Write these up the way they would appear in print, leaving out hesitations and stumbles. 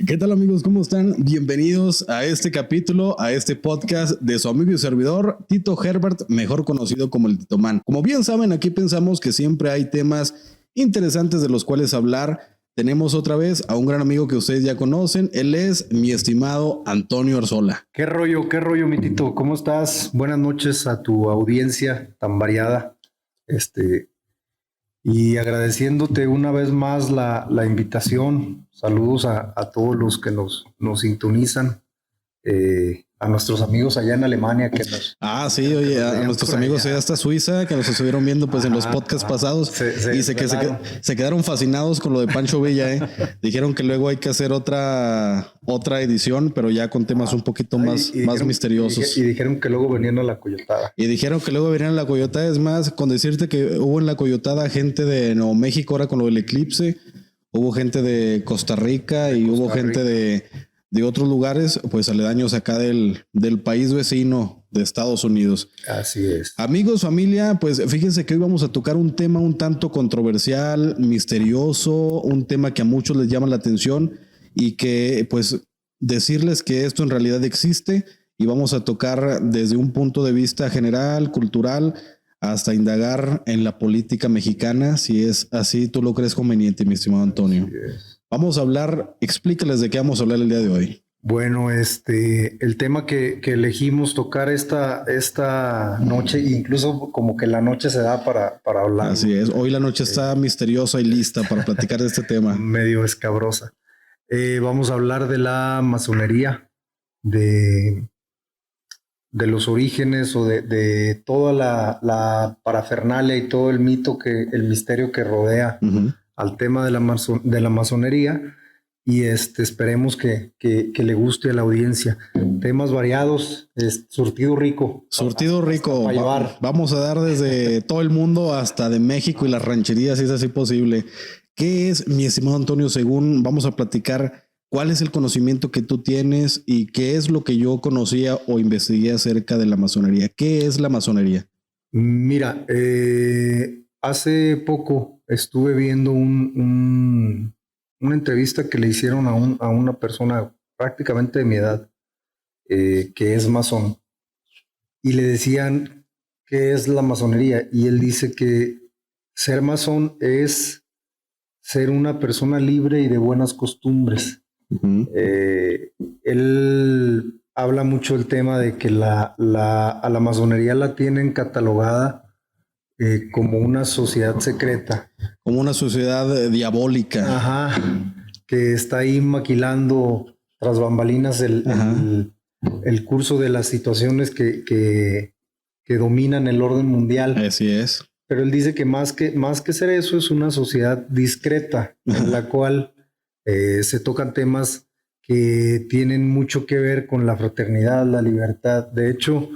¿Qué tal, amigos? ¿Cómo están? Bienvenidos a este capítulo, a este podcast de su amigo y servidor, Tito Herbert, mejor conocido como el Tito Man. Como bien saben, aquí pensamos que siempre hay temas interesantes de los cuales hablar. Tenemos otra vez a un gran amigo que ustedes ya conocen. Él es mi estimado Antonio Arzola. ¿Qué rollo, mi Tito? ¿Cómo estás? Buenas noches a tu audiencia tan variada. Y agradeciéndote una vez más la invitación. Saludos a todos los que nos sintonizan. A nuestros amigos allá en Alemania que nos... Sí, oye, a nuestros amigos allá hasta Suiza que nos estuvieron viendo pues en los podcasts pasados se quedaron fascinados con lo de Pancho Villa, Dijeron que luego hay que hacer otra edición, pero ya con temas un poquito más misteriosos. Y dijeron que luego venían a la Coyotada. Es más, con decirte que hubo en la Coyotada gente de Nuevo México ahora con lo del eclipse, hubo gente de Costa Rica y hubo gente de otros lugares, pues aledaños acá del país vecino de Estados Unidos. Así es. Amigos, familia, pues fíjense que hoy vamos a tocar un tema un tanto controversial, misterioso, un tema que a muchos les llama la atención y que pues decirles que esto en realidad existe y vamos a tocar desde un punto de vista general, cultural, hasta indagar en la política mexicana, si es así, tú lo crees conveniente, mi estimado Antonio. Así es. Vamos a hablar, explícales de qué vamos a hablar el día de hoy. Bueno, el tema que elegimos tocar esta noche, incluso como que la noche se da para hablar. Así es, hoy la noche está misteriosa y lista para platicar de este tema. Medio escabrosa. Vamos a hablar de la masonería, de los orígenes o de toda la parafernalia y todo el misterio que rodea al tema de la masonería, y esperemos que le guste a la audiencia. Temas variados, surtido rico. Para llevar. Vamos a dar desde todo el mundo hasta de México y las rancherías, si es así posible. ¿Qué es, mi estimado Antonio, según vamos a platicar, cuál es el conocimiento que tú tienes y qué es lo que yo conocía o investigué acerca de la masonería? ¿Qué es la masonería? Mira, hace poco estuve viendo una entrevista que le hicieron a una persona prácticamente de mi edad, que es masón, y le decían qué es la masonería, y él dice que ser masón es ser una persona libre y de buenas costumbres. Él habla mucho del tema de que a la masonería la tienen catalogada como una sociedad secreta. Como una sociedad diabólica. Ajá, que está ahí maquilando tras bambalinas el curso de las situaciones que dominan el orden mundial. Así es. Pero él dice que más que ser eso, es una sociedad discreta, en la cual se tocan temas que tienen mucho que ver con la fraternidad, la libertad. De hecho,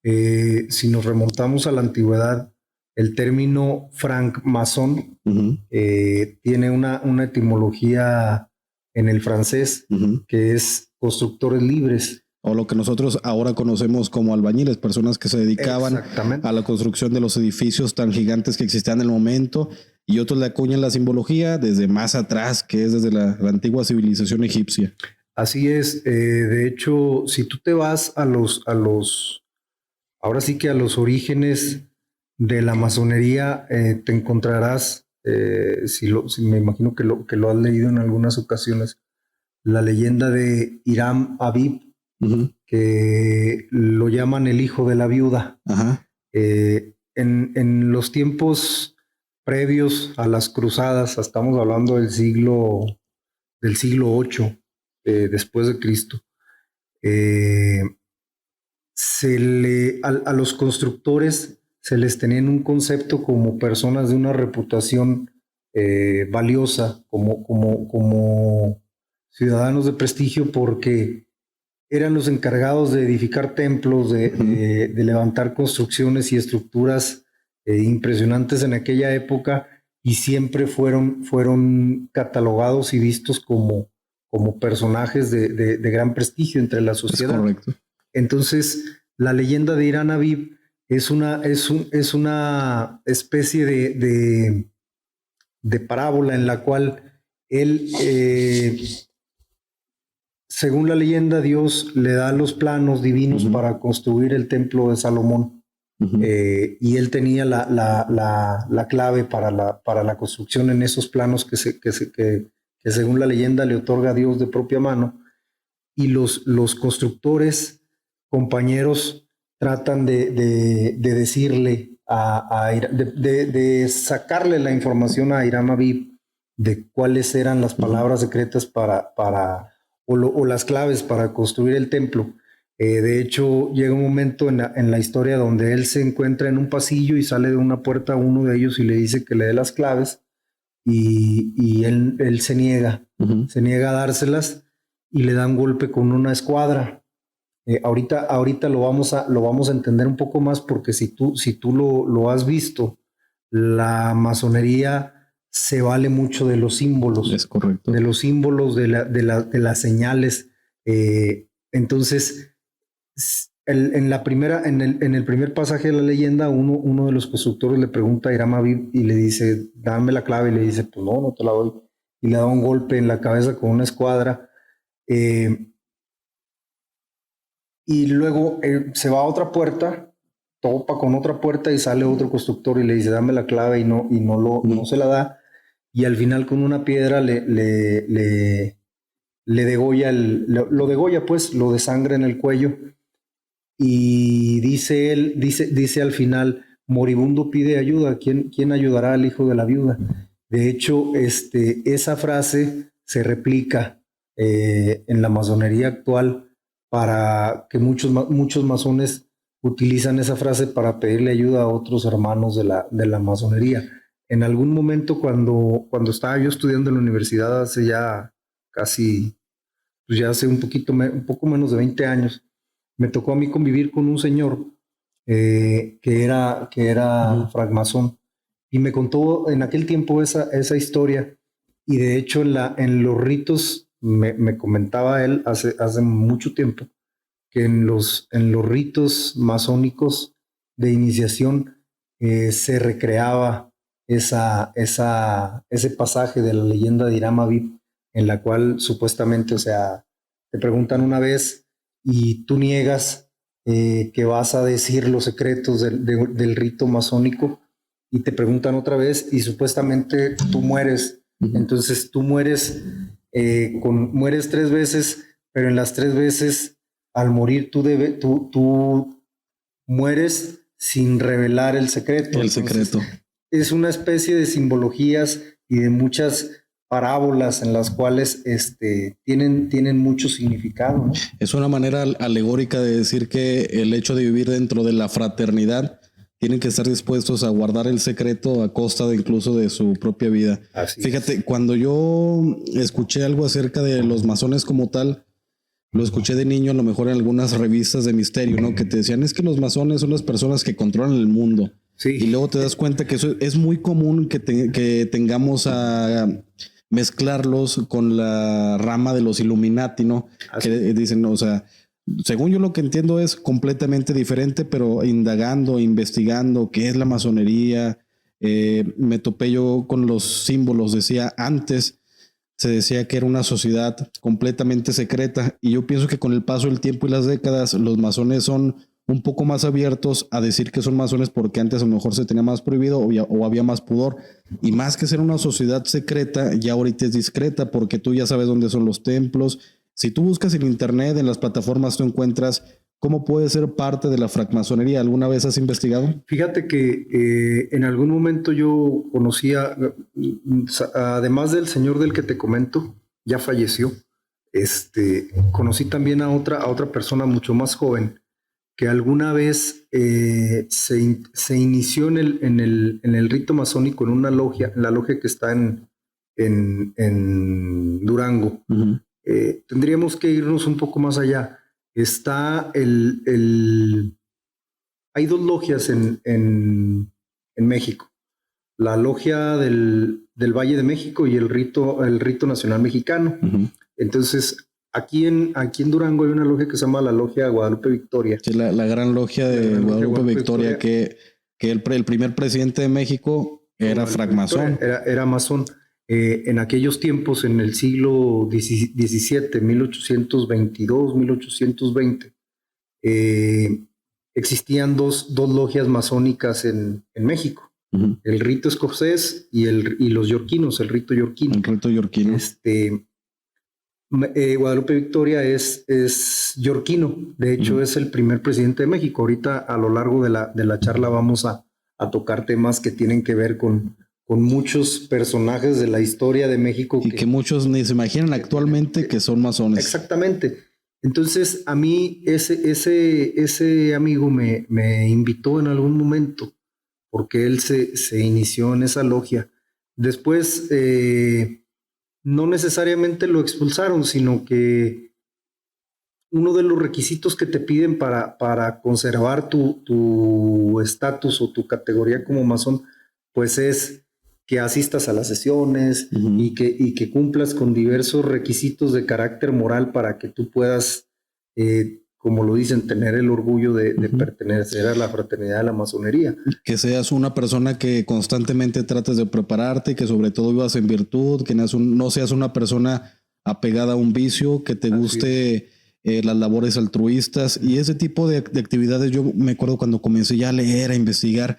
si nos remontamos a la antigüedad, el término francmasón tiene una etimología en el francés, que es constructores libres. O lo que nosotros ahora conocemos como albañiles, personas que se dedicaban a la construcción de los edificios tan gigantes que existían en el momento, y otros le acuñan la simbología desde más atrás, que es desde la antigua civilización egipcia. Así es. De hecho, si tú te vas ahora sí que a los orígenes de la masonería, te encontrarás, si me imagino que lo has leído en algunas ocasiones, la leyenda de Hiram Abib, que lo llaman el hijo de la viuda. En los tiempos previos a las cruzadas, estamos hablando del siglo VIII, después de Cristo, a los constructores se les tenía en un concepto como personas de una reputación valiosa, como ciudadanos de prestigio, porque eran los encargados de edificar templos, de levantar construcciones y estructuras impresionantes en aquella época, y siempre fueron catalogados y vistos como personajes de gran prestigio entre la sociedad. Es correcto. Entonces, la leyenda de Hiram Abib es una especie de parábola en la cual él según la leyenda, Dios le da los planos divinos para construir el templo de Salomón. Y él tenía la clave para la construcción en esos planos que según la leyenda le otorga a Dios de propia mano. Y los constructores, compañeros, tratan de decirle de sacarle la información a Hiram Abib de cuáles eran las palabras secretas o las claves para construir el templo. De hecho, llega un momento en la historia donde él se encuentra en un pasillo y sale de una puerta a uno de ellos y le dice que le dé las claves, y él se niega a dárselas y le da un golpe con una escuadra. Ahorita lo vamos a entender un poco más, porque si tú lo has visto, la masonería se vale mucho de los símbolos. Es correcto. De los símbolos, de las señales. Entonces, en el primer pasaje de la leyenda, uno de los constructores le pregunta a Hiram Abib y le dice, dame la clave, y le dice, pues no te la doy. Y le da un golpe en la cabeza con una escuadra. Y luego se va a otra puerta, topa con otra puerta y sale otro constructor y le dice, dame la clave, y no se la da. Y al final con una piedra le degolla, lo degolla, pues, lo desangra en el cuello. Y dice al final, moribundo pide ayuda, ¿quién ayudará al hijo de la viuda? De hecho, esa frase se replica en la masonería actual, para que muchos masones utilizan esa frase para pedirle ayuda a otros hermanos de la masonería. En algún momento, cuando estaba yo estudiando en la universidad, hace ya casi, pues ya hace un poco menos de 20 años, me tocó a mí convivir con un señor que era francmasón, y me contó en aquel tiempo esa historia. Y de hecho en los ritos, me comentaba él hace mucho tiempo, que en los ritos masónicos de iniciación se recreaba ese pasaje de la leyenda de Hiram Abib, en la cual supuestamente, o sea, te preguntan una vez y tú niegas que vas a decir los secretos del rito masónico, y te preguntan otra vez y supuestamente tú mueres. Entonces tú mueres, mueres 3 veces, pero en las 3 veces al morir tú mueres sin revelar el secreto. El secreto. Es una especie de simbologías y de muchas parábolas en las cuales tienen mucho significado, ¿no? Es una manera alegórica de decir que el hecho de vivir dentro de la fraternidad, tienen que estar dispuestos a guardar el secreto a costa incluso de su propia vida. Fíjate, cuando yo escuché algo acerca de los masones como tal, lo escuché de niño, a lo mejor en algunas revistas de misterio, ¿no? Que te decían, es que los masones son las personas que controlan el mundo. Sí. Y luego te das cuenta que eso es muy común, que tengamos a mezclarlos con la rama de los Illuminati, ¿no? Así. Que dicen, o sea, según yo lo que entiendo es completamente diferente, pero indagando, investigando qué es la masonería, me topé yo con los símbolos. Decía, antes se decía que era una sociedad completamente secreta, y yo pienso que con el paso del tiempo y las décadas, los masones son un poco más abiertos a decir que son masones, porque antes a lo mejor se tenía más prohibido o había más pudor, y más que ser una sociedad secreta, ya ahorita es discreta, porque tú ya sabes dónde son los templos. Si tú buscas en internet, en las plataformas, tú encuentras cómo puede ser parte de la francmasonería. ¿Alguna vez has investigado? Fíjate que en algún momento yo conocía, además del señor del que te comento, ya falleció, conocí también a otra persona mucho más joven, que alguna vez se inició en el rito masónico en una logia, la logia que está en Durango. Uh-huh. Tendríamos que irnos un poco más allá. Hay 2 logias en México: la logia del Valle de México y el rito nacional mexicano. Uh-huh. Entonces, aquí en Durango hay una logia que se llama la Logia Guadalupe Victoria. Sí, la gran logia de Guadalupe Victoria, que el primer presidente de México era francmasón. Era masón. En aquellos tiempos, en el siglo XVII, 1822, 1820, existían dos logias masónicas en México. Uh-huh. El rito escocés y los yorquinos, el rito yorquino. El rito yorquino. Guadalupe Victoria es yorquino. De hecho, es el primer presidente de México. Ahorita, a lo largo de la charla, vamos a tocar temas que tienen que ver con muchos personajes de la historia de México. Y que muchos ni se imaginan actualmente que son masones. Exactamente. Entonces, a mí ese amigo me invitó en algún momento, porque él se inició en esa logia. Después, no necesariamente lo expulsaron, sino que uno de los requisitos que te piden para conservar tu estatus o tu categoría como masón, pues es que asistas a las sesiones. Uh-huh. y que cumplas con diversos requisitos de carácter moral para que tú puedas, como lo dicen, tener el orgullo de uh-huh. pertenecer a la fraternidad de la masonería. Que seas una persona que constantemente trates de prepararte, que sobre todo vivas en virtud, que no seas una persona apegada a un vicio, que te guste las labores altruistas y ese tipo de actividades. Yo me acuerdo cuando comencé ya a leer, a investigar,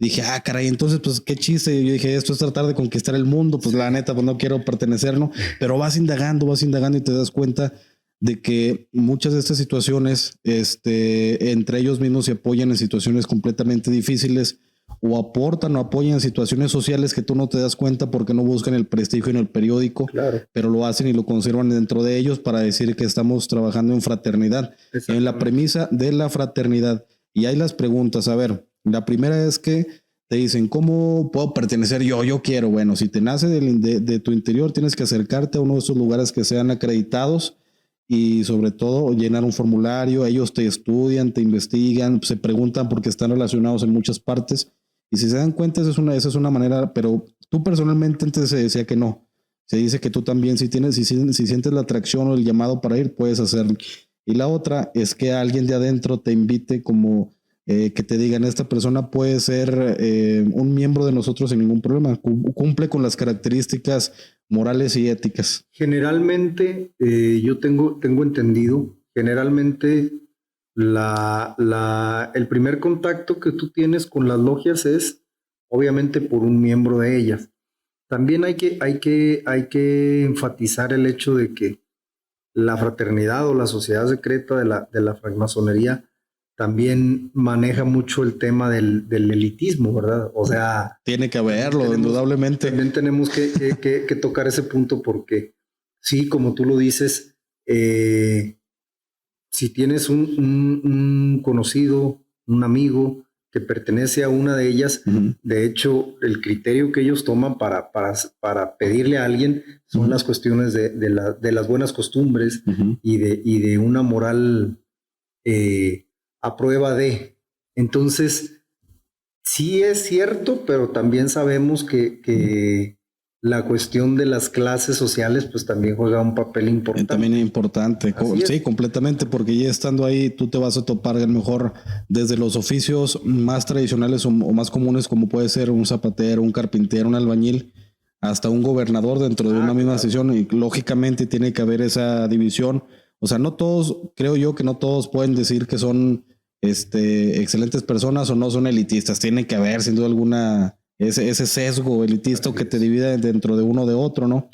dije, caray, entonces pues qué chiste. Yo dije, esto es tratar de conquistar el mundo, pues la neta, pues no quiero pertenecer, ¿no? Pero vas indagando y te das cuenta de que muchas de estas situaciones, entre ellos mismos se apoyan en situaciones completamente difíciles o aportan o apoyan en situaciones sociales que tú no te das cuenta porque no buscan el prestigio en el periódico, claro. Pero lo hacen y lo conservan dentro de ellos para decir que estamos trabajando en fraternidad, en la premisa de la fraternidad. Y hay las preguntas, a ver, la primera es que te dicen, ¿cómo puedo pertenecer yo? Yo quiero. Bueno, si te nace de tu interior, tienes que acercarte a uno de esos lugares que sean acreditados y sobre todo llenar un formulario. Ellos te estudian, te investigan, se preguntan porque están relacionados en muchas partes. Y si se dan cuenta, esa es una manera, pero tú personalmente antes se decía que no. Se dice que tú también, si sientes la atracción o el llamado para ir, puedes hacerlo. Y la otra es que alguien de adentro te invite como... que te digan, esta persona puede ser un miembro de nosotros sin ningún problema, cumple con las características morales y éticas. Generalmente, yo tengo entendido, generalmente el primer contacto que tú tienes con las logias es obviamente por un miembro de ellas. También hay que enfatizar el hecho de que la fraternidad o la sociedad secreta de la francmasonería también maneja mucho el tema del elitismo, ¿verdad? O sea... Tiene que haberlo, indudablemente. También tenemos que tocar ese punto porque, sí, como tú lo dices, si tienes un conocido, un amigo que pertenece a una de ellas, uh-huh. De hecho, el criterio que ellos toman para pedirle a alguien son uh-huh. las cuestiones de las buenas costumbres uh-huh. y de una moral... a prueba de. Entonces, sí es cierto, pero también sabemos que la cuestión de las clases sociales pues también juega un papel importante. También es importante, sí, completamente, porque ya estando ahí tú te vas a topar a lo mejor desde los oficios más tradicionales o más comunes, como puede ser un zapatero, un carpintero, un albañil, hasta un gobernador dentro de una misma sesión, y lógicamente tiene que haber esa división. O sea, no todos, creo yo que no todos pueden decir que son excelentes personas o no son elitistas. Tiene que haber, sin duda alguna, ese sesgo elitista que te divide dentro de uno de otro, ¿no?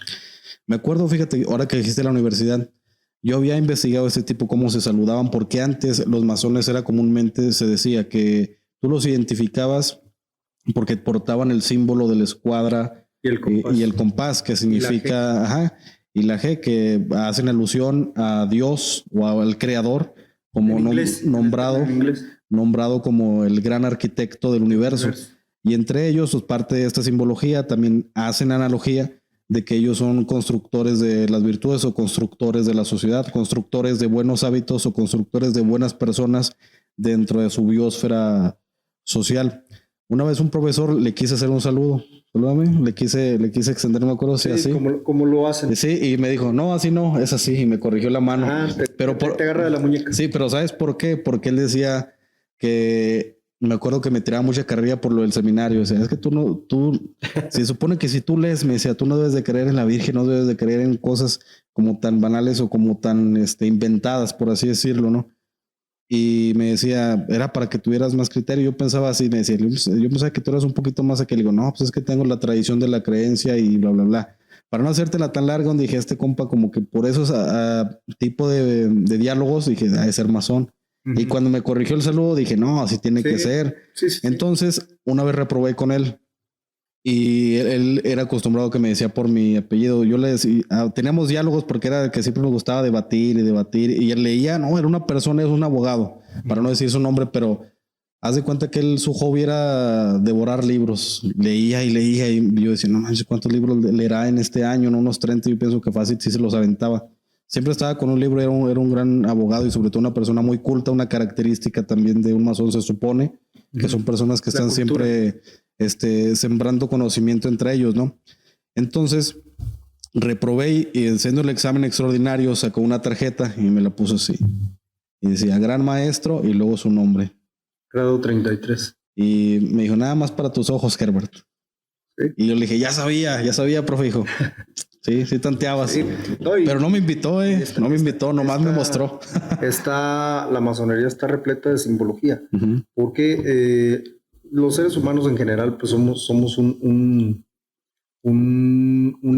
Me acuerdo, fíjate, ahora que dijiste la universidad, yo había investigado este tipo, cómo se saludaban, porque antes los masones era comúnmente, se decía que tú los identificabas porque portaban el símbolo de la escuadra y el compás, que significa... Y la G, que hacen alusión a Dios o al Creador, como nombrado como el gran arquitecto del universo. Y entre ellos, pues, parte de esta simbología, también hacen analogía de que ellos son constructores de las virtudes o constructores de la sociedad, constructores de buenos hábitos o constructores de buenas personas dentro de su biosfera social. Una vez un profesor le quise hacer un saludo. Le quise extender, no me acuerdo si así. ¿Cómo lo hacen? Sí, y me dijo, no, así no, es así, y me corrigió la mano. Te agarra de la muñeca. Sí, pero ¿sabes por qué? Porque él decía que me acuerdo que me tiraba mucha carrilla por lo del seminario. O sea, es que se supone que si tú lees, me decía, tú no debes de creer en la Virgen, no debes de creer en cosas como tan banales o como tan inventadas, por así decirlo, ¿no? Y me decía, era para que tuvieras más criterio. Yo pensaba así, me decía, yo pensaba que tú eras un poquito más aquel. Le digo, no, pues es que tengo la tradición de la creencia y bla, bla, bla. Para no hacértela tan larga, donde dije, este compa, como que por esos tipo de diálogos, dije, de ser masón. Y cuando me corrigió el saludo, dije, no, así tiene que ser. Sí. Entonces, una vez reprobé con él. Y él era acostumbrado que me decía por mi apellido. Yo le decía, teníamos diálogos porque era que siempre nos gustaba debatir. Y él leía, no, era una persona, es un abogado, para no decir su nombre, pero haz de cuenta que su hobby era devorar libros. Leía y yo decía, no manches, ¿cuántos libros leerá en este año? No, unos 30, yo pienso que fácil sí se los aventaba. Siempre estaba con un libro, era un gran abogado y sobre todo una persona muy culta. Una característica también de un masón se supone que son personas que están siempre sembrando conocimiento entre ellos, ¿no? Entonces reprobé y haciendo el examen extraordinario sacó una tarjeta y me la puso así y decía gran maestro y luego su nombre, grado 33, y me dijo nada más para tus ojos, Herbert. ¿Sí? Y yo le dije ya sabía, profe. Dijo sí tanteabas, sí. Pero no me invitó, nomás me mostró. La masonería está repleta de simbología, porque los seres humanos en general pues somos un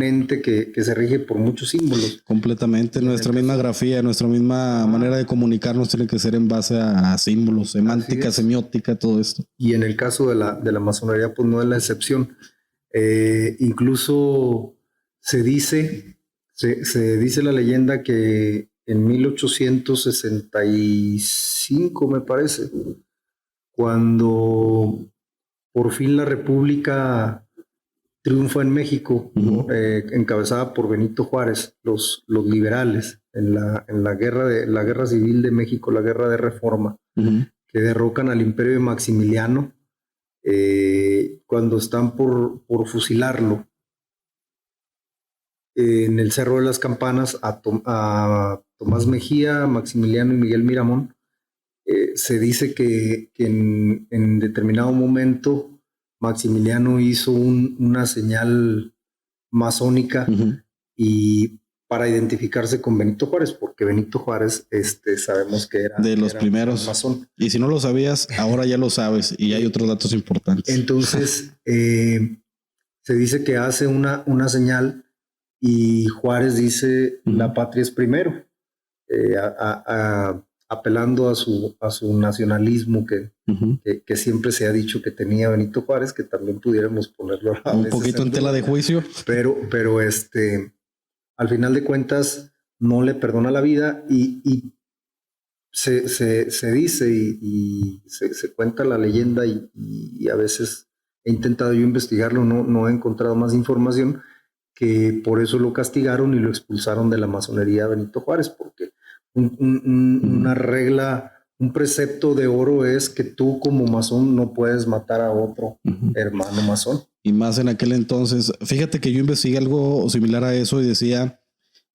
ente que se rige por muchos símbolos. Completamente. Nuestra misma grafía, nuestra misma manera de comunicarnos tiene que ser en base a símbolos, semántica, semiótica, todo esto. Y en el caso de la masonería pues no es la excepción. Incluso se dice la leyenda que en 1865, me parece, cuando por fin la República triunfa en México, encabezada por Benito Juárez, los liberales, en la guerra civil de México, la guerra de Reforma, que derrocan al imperio de Maximiliano, cuando están por fusilarlo en el Cerro de las Campanas a Tomás Mejía, Maximiliano y Miguel Miramón, se dice que en determinado momento Maximiliano hizo una señal masónica y para identificarse con Benito Juárez, porque Benito Juárez sabemos que era de los primeros masón. Y si no lo sabías, ahora ya lo sabes y hay otros datos importantes. Entonces se dice que hace una señal y Juárez dice la patria es primero, apelando a su nacionalismo que siempre se ha dicho que tenía Benito Juárez, que también pudiéramos ponerlo un poquito en tela de juicio, pero al final de cuentas no le perdona la vida y se dice y se cuenta la leyenda y a veces he intentado yo investigarlo, no he encontrado más información, que por eso lo castigaron y lo expulsaron de la masonería Benito Juárez, porque una regla, un precepto de oro es que tú como masón no puedes matar a otro hermano masón. Y más en aquel entonces. Fíjate que yo investigué algo similar a eso y decía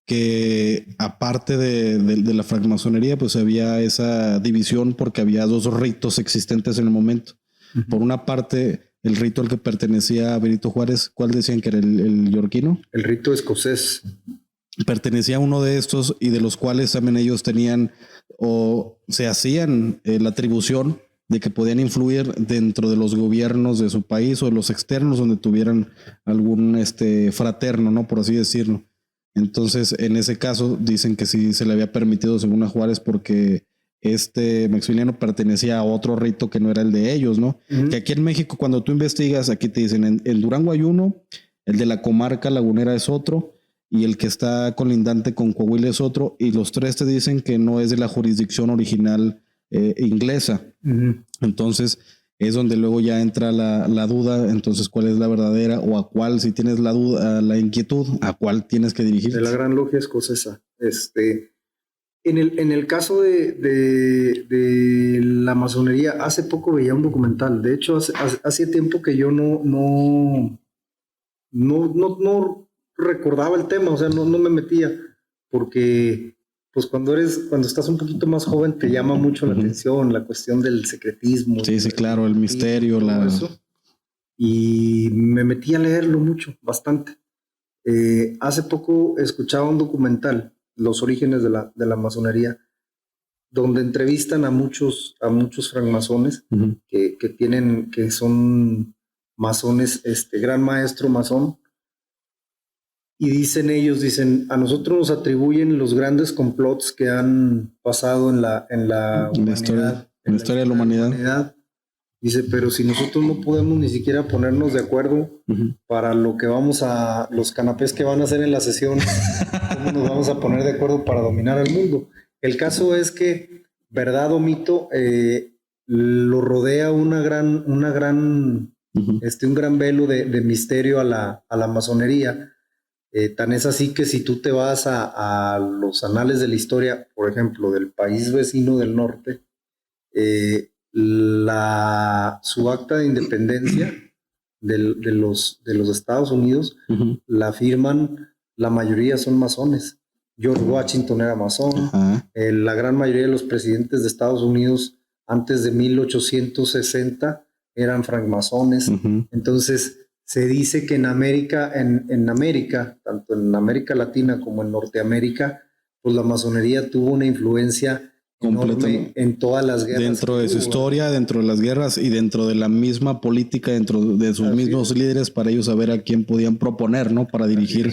que aparte de la francmasonería, pues había esa división porque había dos ritos existentes en el momento. Por una parte, el rito al que pertenecía a Benito Juárez, ¿cuál decían que era el yorquino? El rito escocés. Pertenecía a uno de estos y de los cuales también ellos tenían o se hacían la atribución de que podían influir dentro de los gobiernos de su país o de los externos donde tuvieran algún fraterno, ¿no? Por así decirlo. Entonces, en ese caso, dicen que sí se le había permitido según a Juárez porque Maximiliano pertenecía a otro rito que no era el de ellos, ¿no? Que aquí en México, cuando tú investigas, aquí te dicen, en Durango hay uno, el de la comarca lagunera es otro, y el que está colindante con Coahuila es otro, y los tres te dicen que no es de la jurisdicción original inglesa. Entonces, es donde luego ya entra la duda, entonces, ¿cuál es la verdadera? O a cuál, si tienes la duda, la inquietud, ¿a cuál tienes que dirigirte? De la Gran Logia Escocesa. En el caso de la masonería, hace poco veía un documental. De hecho, hace tiempo que yo no recordaba el tema, o sea, no me metía, porque pues cuando estás un poquito más joven te llama mucho la atención la cuestión del secretismo. Sí, claro, el misterio, eso. Y me metí a leerlo mucho, bastante. Hace poco escuchaba un documental, Los orígenes de la masonería, donde entrevistan a muchos francmasones que son masones, gran maestro masón. Y dicen, a nosotros nos atribuyen los grandes complots que han pasado en la historia de la humanidad. Dice, pero si nosotros no podemos ni siquiera ponernos de acuerdo para lo que los canapés que van a hacer en la sesión, ¿cómo nos vamos a poner de acuerdo para dominar al mundo? El caso es que, verdad o mito, lo rodea un gran velo de misterio a la masonería. Tan es así que si tú te vas a los anales de la historia, por ejemplo, del país vecino del norte, su acta de independencia de los Estados Unidos la firman, la mayoría son masones. George Washington era masón, la gran mayoría de los presidentes de Estados Unidos antes de 1860 eran francmasones. Entonces se dice que en América, tanto en América Latina como en Norteamérica, pues la masonería tuvo una influencia enorme en todas las guerras. Dentro de su historia, dentro de las guerras y dentro de la misma política, dentro de sus mismos líderes, para ellos saber a quién podían proponer, ¿no? Para dirigir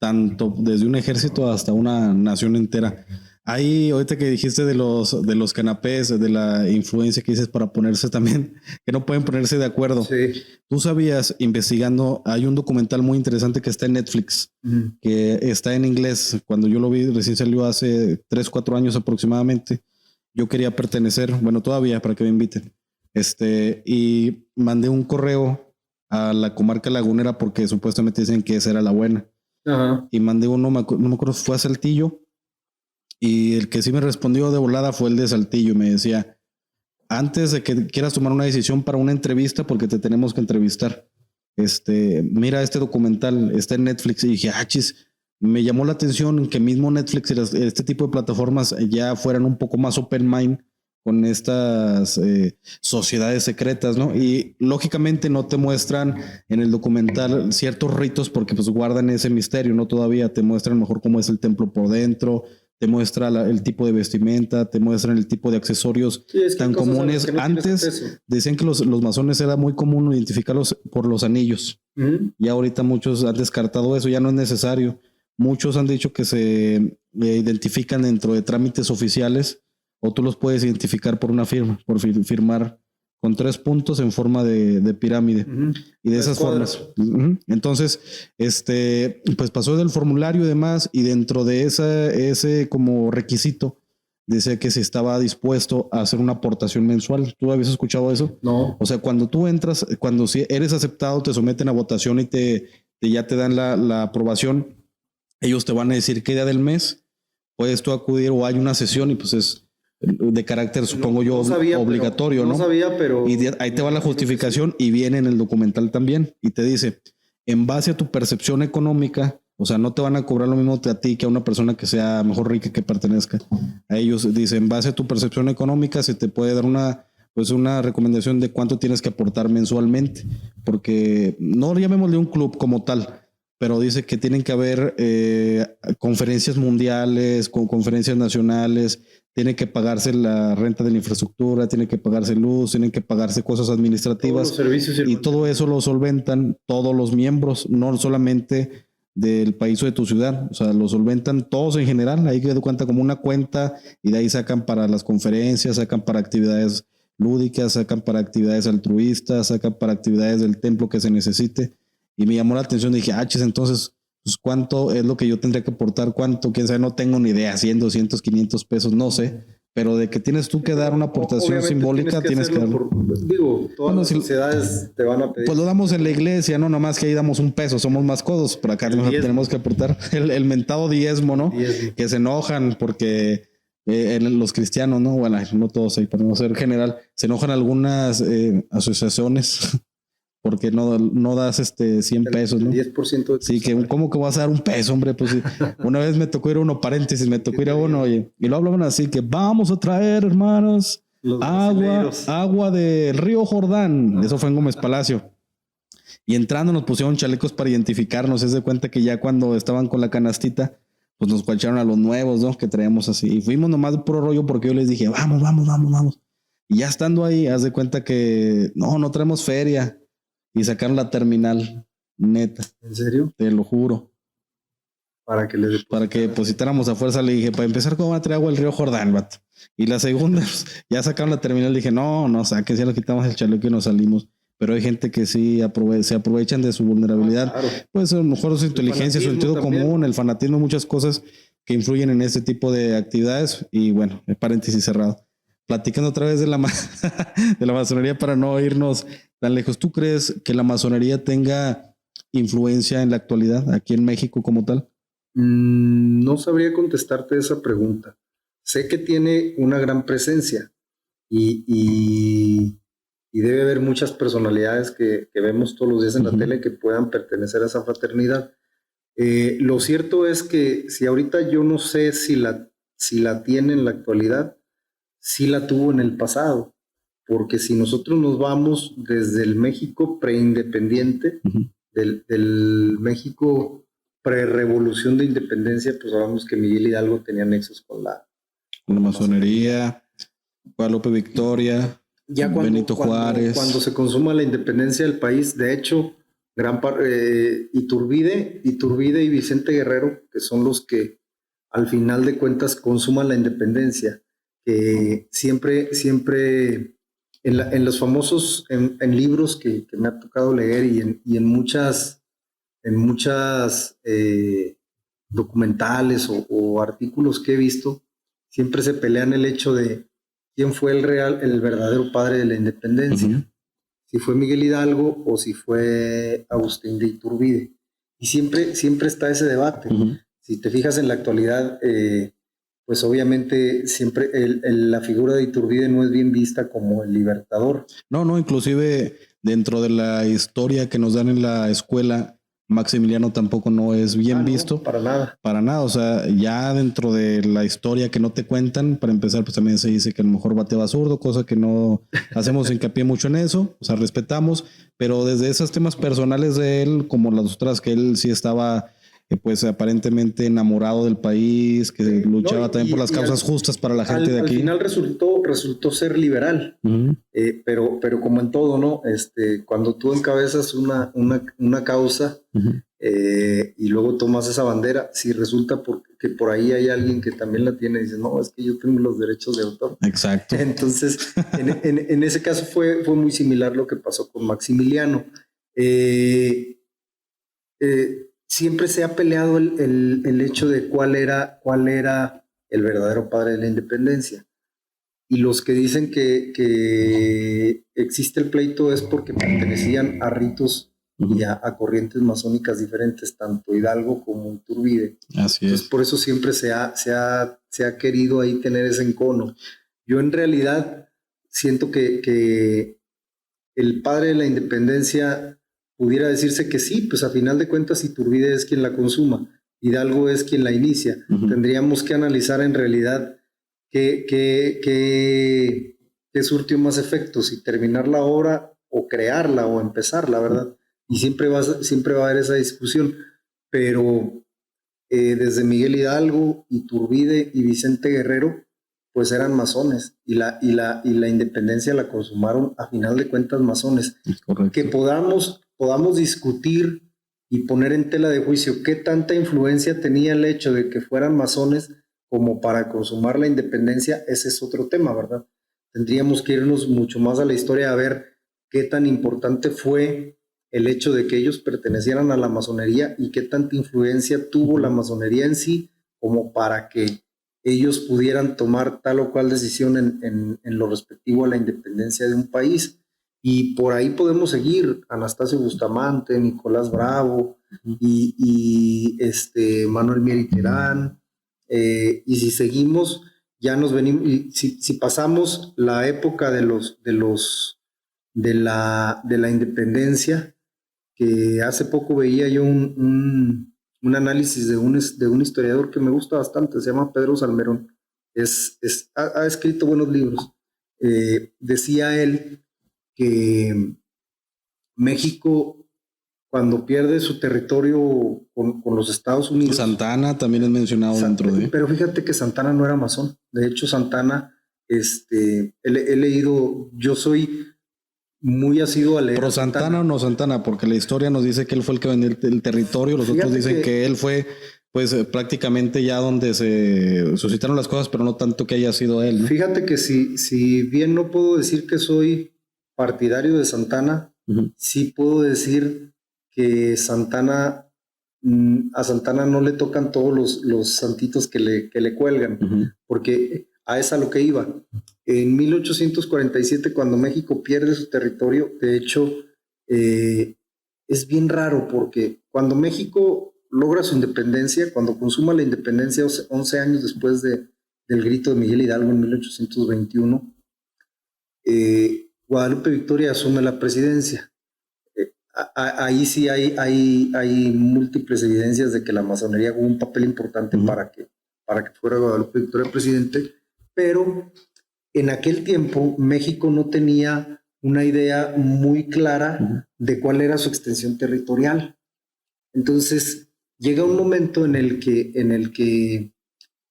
tanto desde un ejército hasta una nación entera. Ahí, ahorita que dijiste de los canapés, de la influencia que dices para ponerse también, que no pueden ponerse de acuerdo. Sí. Tú sabías, investigando, hay un documental muy interesante que está en Netflix, que está en inglés. Cuando yo lo vi, recién salió hace 3-4 años aproximadamente. Yo quería pertenecer, bueno, todavía, para que me inviten. Y mandé un correo a la comarca lagunera porque supuestamente dicen que esa era la buena. Y mandé uno, no me acuerdo, fue a Saltillo. Y el que sí me respondió de volada fue el de Saltillo. Me decía, antes de que quieras tomar una decisión para una entrevista, porque te tenemos que entrevistar, mira este documental, está en Netflix. Y dije, chis, me llamó la atención que mismo Netflix y este tipo de plataformas ya fueran un poco más open mind con estas sociedades secretas, ¿no? Y lógicamente no te muestran en el documental ciertos ritos porque pues guardan ese misterio, ¿no? Todavía te muestran mejor cómo es el templo por dentro, te muestra el tipo de vestimenta, te muestran el tipo de accesorios tan comunes. Antes decían que los masones era muy común identificarlos por los anillos. Y ahorita muchos han descartado eso, ya no es necesario. Muchos han dicho que se identifican dentro de trámites oficiales o tú los puedes identificar por una firma, por firmar con 3 puntos en forma de pirámide y de esas formas. Entonces, pues pasó del formulario y demás, y dentro de ese como requisito decía que se estaba dispuesto a hacer una aportación mensual. ¿Tú habías escuchado eso? No. O sea, cuando tú entras, cuando si eres aceptado, te someten a votación y ya te dan la aprobación, ellos te van a decir qué día del mes puedes tú acudir o hay una sesión y pues es de carácter, supongo yo, obligatorio, ¿no? No sabía, pero... Y ahí te va la justificación y viene en el documental también y te dice, en base a tu percepción económica, o sea, no te van a cobrar lo mismo a ti que a una persona que sea mejor rica que pertenezca a ellos. Dice, en base a tu percepción económica se te puede dar una recomendación de cuánto tienes que aportar mensualmente, porque no llamémosle un club como tal, pero dice que tienen que haber conferencias mundiales, conferencias nacionales, tiene que pagarse la renta de la infraestructura, tiene que pagarse luz, tienen que pagarse cosas administrativas. Todos los servicios y todo eso lo solventan todos los miembros, no solamente del país o de tu ciudad, o sea, lo solventan todos en general. Ahí que cuenta como una cuenta y de ahí sacan para las conferencias, sacan para actividades lúdicas, sacan para actividades altruistas, sacan para actividades del templo que se necesite. Y me llamó la atención, dije, entonces, pues, ¿cuánto es lo que yo tendría que aportar? ¿Cuánto? Quién sabe, no tengo ni idea, 100, 200, 500 pesos, no sé. Pero de que tienes tú que dar una aportación simbólica, tienes que darlo. Todas las sociedades te van a pedir. Pues lo damos en la iglesia, no nomás que ahí damos un peso, somos más codos, por acá tenemos que aportar el mentado diezmo, ¿no? Que se enojan porque los cristianos, ¿no? Bueno, no todos ahí, para no ser general, se enojan algunas asociaciones porque no das 100 pesos, ¿no? 10% de sí, que ¿cómo que vas a dar un peso, hombre? Pues sí. Una vez me tocó ir a uno, paréntesis, me tocó ir a uno, oye, y lo hablaban así, que vamos a traer, hermanos, agua del río Jordán. Eso fue en Gómez Palacio. Y entrando nos pusieron chalecos para identificarnos. Es de cuenta que ya cuando estaban con la canastita, pues nos cuacharon a los nuevos, ¿no? Que traíamos así. Y fuimos nomás puro rollo porque yo les dije, vamos. Y ya estando ahí, haz de cuenta que no traemos feria. Y sacaron la terminal, neta. ¿En serio? Te lo juro. Para que depositáramos a fuerza, le dije, para empezar, ¿cómo va a traer agua el río Jordán, vato? Y la segunda, ya sacaron la terminal, dije, no, saquen, ya lo quitamos el chaleco y nos salimos. Pero hay gente que sí se aprovechan de su vulnerabilidad. Claro. Pues a lo mejor su inteligencia, su sentido común, el fanatismo, muchas cosas que influyen en este tipo de actividades. Y bueno, paréntesis cerrado. Platicando otra vez de la masonería para no irnos tan lejos. ¿Tú crees que la masonería tenga influencia en la actualidad aquí en México como tal? No sabría contestarte esa pregunta. Sé que tiene una gran presencia y debe haber muchas personalidades que vemos todos los días en la tele que puedan pertenecer a esa fraternidad. Lo cierto es que si ahorita yo no sé si la tiene en la actualidad, sí la tuvo en el pasado, porque si nosotros nos vamos desde el México preindependiente, del México pre-revolución de independencia, pues sabemos que Miguel Hidalgo tenía nexos con la masonería, Guadalupe Victoria, ya Benito Juárez. Cuando se consuma la independencia del país, de hecho, Iturbide y Vicente Guerrero, que son los que al final de cuentas consuman la independencia, que siempre en los famosos en libros que me ha tocado leer y en muchas documentales o artículos que he visto, siempre se pelean el hecho de quién fue el verdadero padre de la independencia, si fue Miguel Hidalgo o si fue Agustín de Iturbide. Y siempre está ese debate. Si te fijas en la actualidad, pues obviamente siempre la figura de Iturbide no es bien vista como el libertador. No, inclusive dentro de la historia que nos dan en la escuela, Maximiliano tampoco no es bien visto. No, para nada. Para nada, o sea, ya dentro de la historia que no te cuentan, para empezar, pues también se dice que a lo mejor bateaba zurdo, cosa que no hacemos hincapié mucho en eso, o sea, respetamos, pero desde esos temas personales de él, como las otras que él sí estaba, pues aparentemente enamorado del país, que luchaba también por las causas justas para la gente de aquí. Al final resultó ser liberal, pero como en todo, ¿no? Cuando tú encabezas una causa y luego tomas esa bandera, si resulta que por ahí hay alguien que también la tiene y dice, no, es que yo tengo los derechos de autor. Exacto. Entonces, en ese caso fue muy similar lo que pasó con Maximiliano. Siempre se ha peleado el hecho de cuál era el verdadero padre de la independencia. Y los que dicen que existe el pleito es porque pertenecían a ritos y a corrientes masónicas diferentes, tanto Hidalgo como Iturbide. Así es. Entonces, por eso siempre se ha querido ahí tener ese encono. Yo en realidad siento que el padre de la independencia pudiera decirse que sí, pues a final de cuentas Iturbide es quien la consuma, Hidalgo es quien la inicia. Tendríamos que analizar en realidad qué surtió más efecto, si terminar la obra o crearla o empezarla, ¿verdad? Y siempre va a haber esa discusión, pero desde Miguel Hidalgo, Iturbide y Vicente Guerrero, pues eran masones y la independencia la consumaron a final de cuentas masones. Correcto. Que podamos discutir y poner en tela de juicio qué tanta influencia tenía el hecho de que fueran masones como para consumar la independencia, ese es otro tema, ¿verdad? Tendríamos que irnos mucho más a la historia a ver qué tan importante fue el hecho de que ellos pertenecieran a la masonería y qué tanta influencia tuvo la masonería en sí como para que ellos pudieran tomar tal o cual decisión en lo respectivo a la independencia de un país. Y por ahí podemos seguir, Anastasio Bustamante, Nicolás Bravo y Manuel Mier Terán, y si seguimos, ya nos venimos, y si pasamos la época de los de la independencia, que hace poco veía yo un análisis de un historiador que me gusta bastante, se llama Pedro Salmerón. Ha escrito buenos libros. Decía él que México, cuando pierde su territorio con los Estados Unidos... Santana también es mencionado dentro de... Pero fíjate que Santana no era masón. De hecho, Santana, he leído, yo soy muy asiduo a leer. ¿Pero Santana o no Santana? Porque la historia nos dice que él fue el que vendió el territorio, los otros dicen que él fue... pues prácticamente ya donde se suscitaron las cosas, pero no tanto que haya sido él, ¿no? Fíjate que si bien no puedo decir que soy partidario de Santana, sí puedo decir que a Santana no le tocan todos los santitos que le cuelgan, porque a esa lo que iba. En 1847, cuando México pierde su territorio, de hecho, es bien raro, porque cuando México logra su independencia, cuando consuma la independencia 11 años después del grito de Miguel Hidalgo en 1821, Guadalupe Victoria asume la presidencia. Ahí sí hay múltiples evidencias de que la masonería jugó un papel importante para que fuera Guadalupe Victoria presidente, pero en aquel tiempo México no tenía una idea muy clara de cuál era su extensión territorial. Entonces llega un momento en el que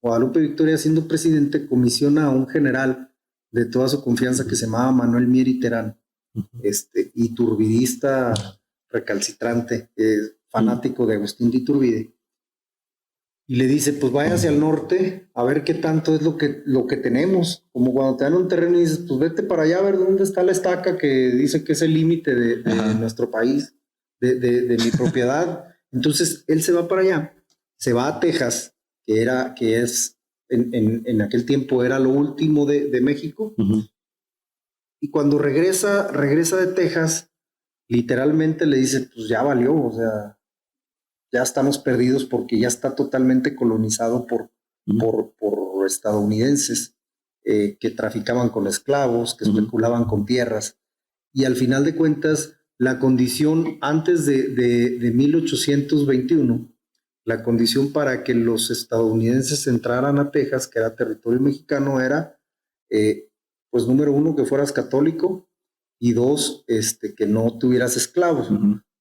Guadalupe Victoria, siendo presidente, comisiona a un general de toda su confianza que se llamaba Manuel Mier y Terán, iturbidista recalcitrante, fanático de Agustín de Iturbide, y le dice, pues váyase al norte a ver qué tanto es lo que tenemos. Como cuando te dan un terreno y dices, pues vete para allá a ver dónde está la estaca que dice que es el límite de nuestro país, de mi propiedad. Entonces él se va para allá, se va a Texas, que es en aquel tiempo era lo último de México, y cuando regresa de Texas, literalmente le dice, pues ya valió, o sea, ya estamos perdidos porque ya está totalmente colonizado por estadounidenses que traficaban con esclavos, que especulaban con tierras, y al final de cuentas, la condición antes de 1821, la condición para que los estadounidenses entraran a Texas, que era territorio mexicano, era, pues número uno, que fueras católico, y dos, que no tuvieras esclavos.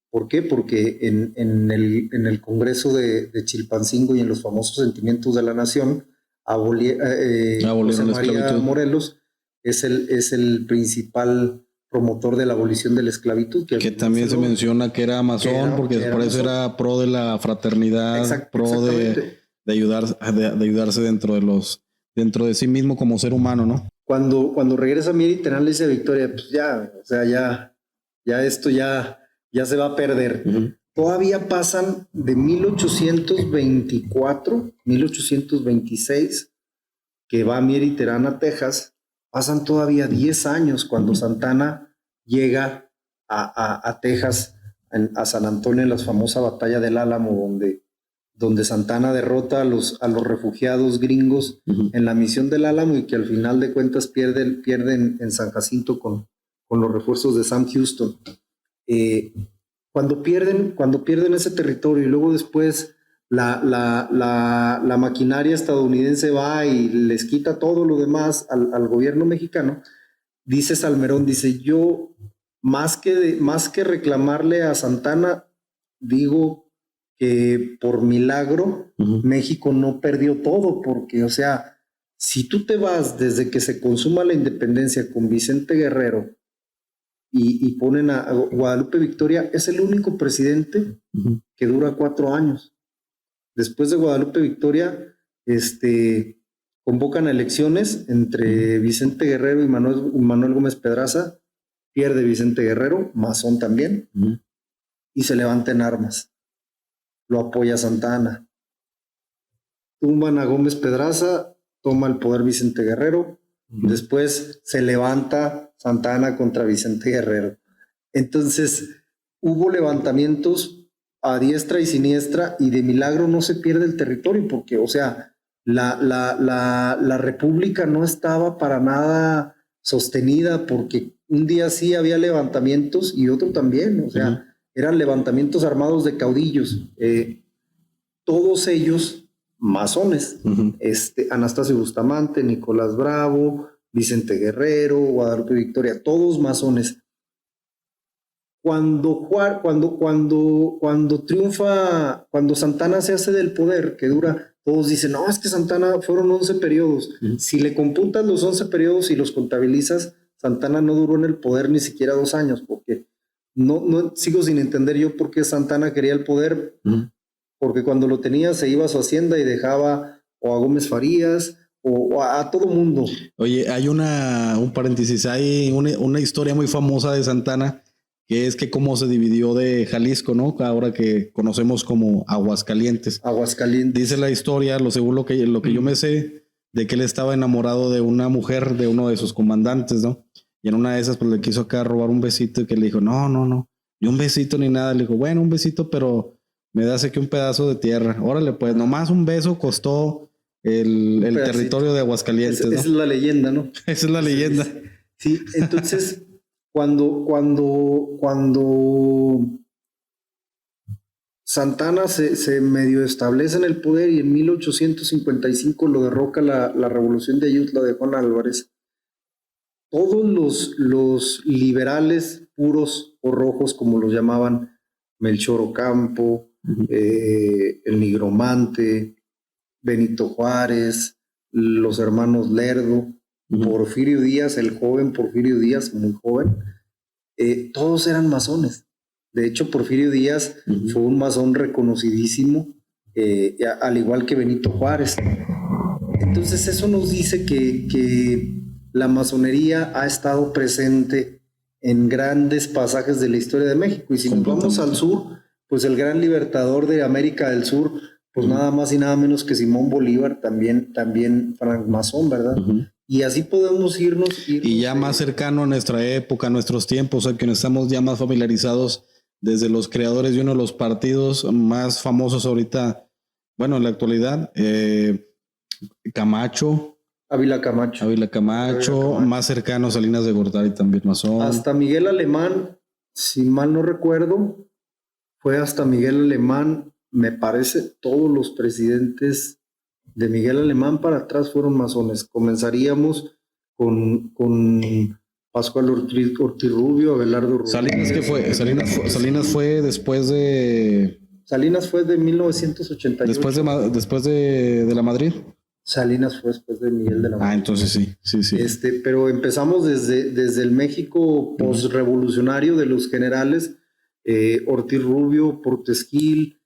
¿Por qué? Porque en el Congreso de Chilpancingo y en los famosos Sentimientos de la Nación, José María Morelos es el principal promotor de la abolición de la esclavitud. Que también se menciona que era masón, porque por eso era pro de la fraternidad, pro de ayudarse dentro de sí mismo como ser humano, ¿no? Cuando regresa Mier y Terán le dice a Victoria, pues ya, o sea, ya esto ya se va a perder. Todavía pasan de 1824, 1826, que va Mier y Terán a Texas, pasan todavía 10 años cuando Santana llega a Texas, a San Antonio, en la famosa batalla del Álamo, donde Santana derrota a los refugiados gringos en la misión del Álamo, y que al final de cuentas pierden en San Jacinto con los refuerzos de Sam Houston. Cuando pierden ese territorio y luego después la maquinaria estadounidense va y les quita todo lo demás al gobierno mexicano, dice Salmerón, dice, yo más que reclamarle a Santana, digo que por milagro México no perdió todo, porque, o sea, si tú te vas desde que se consuma la independencia con Vicente Guerrero y ponen a Guadalupe Victoria, es el único presidente que dura 4 años. Después de Guadalupe Victoria, convocan elecciones entre Vicente Guerrero y Manuel Gómez Pedraza, pierde Vicente Guerrero, masón también, y se levanta en armas. Lo apoya Santana. Tumban a Gómez Pedraza, toma el poder Vicente Guerrero, después se levanta Santana contra Vicente Guerrero. Entonces, hubo levantamientos a diestra y siniestra, y de milagro no se pierde el territorio, porque, o sea, la república no estaba para nada sostenida, porque un día sí había levantamientos y otro también, o sea, eran levantamientos armados de caudillos, todos ellos masones, Anastasio Bustamante, Nicolás Bravo, Vicente Guerrero, Guadalupe Victoria, todos masones. Cuando triunfa, cuando Santana se hace del poder, que dura, todos dicen, no, es que Santana fueron 11 periodos. Si le computas los 11 periodos y los contabilizas, Santana no duró en el poder ni siquiera 2 años, porque no sigo sin entender yo por qué Santana quería el poder, porque cuando lo tenía se iba a su hacienda y dejaba o a Gómez Farías o a todo mundo. Oye, hay un paréntesis, hay una historia muy famosa de Santana, que es que cómo se dividió de Jalisco, ¿no? Ahora que conocemos como Aguascalientes. Dice la historia, según lo que yo me sé, de que él estaba enamorado de una mujer, de uno de sus comandantes, ¿no? Y en una de esas, pues le quiso acá robar un besito y que le dijo, no, ni un besito ni nada. Le dijo, bueno, un besito, pero me das aquí un pedazo de tierra. Órale, pues nomás un beso costó el territorio de Aguascalientes, ¿no? Esa es la leyenda, ¿no? Esa es la leyenda. Sí, entonces... Cuando Santana se medio establece en el poder y en 1855 lo derroca la revolución de Ayutla de Juan Álvarez, todos los liberales puros o rojos, como los llamaban, Melchor Ocampo, el Nigromante, Benito Juárez, los hermanos Lerdo, Porfirio Díaz, el joven Porfirio Díaz, muy joven, todos eran masones. De hecho, Porfirio Díaz fue un masón reconocidísimo, al igual que Benito Juárez. Entonces eso nos dice que la masonería ha estado presente en grandes pasajes de la historia de México. Y si nos vamos al sur, pues el gran libertador de América del Sur, pues nada más y nada menos que Simón Bolívar, también francmasón, ¿verdad? Y así podemos irnos. Y ya más cercano a nuestra época, a nuestros tiempos, o sea, que estamos ya más familiarizados desde los creadores de uno de los partidos más famosos ahorita, bueno, en la actualidad, Camacho. Ávila Camacho, más cercano a Salinas de Gortari también masón. Hasta Miguel Alemán, si mal no recuerdo, fue hasta Miguel Alemán, me parece, todos los presidentes de Miguel Alemán para atrás fueron masones. Comenzaríamos con Pascual Ortiz Rubio, Abelardo Rodríguez. ¿Salinas qué fue? Salinas fue después de... Salinas fue de 1988. Después de la Madrid. Salinas fue después de Miguel de la Madrid. Entonces sí. Pero empezamos desde el México postrevolucionario de los generales, Ortiz Rubio, Portes Gil,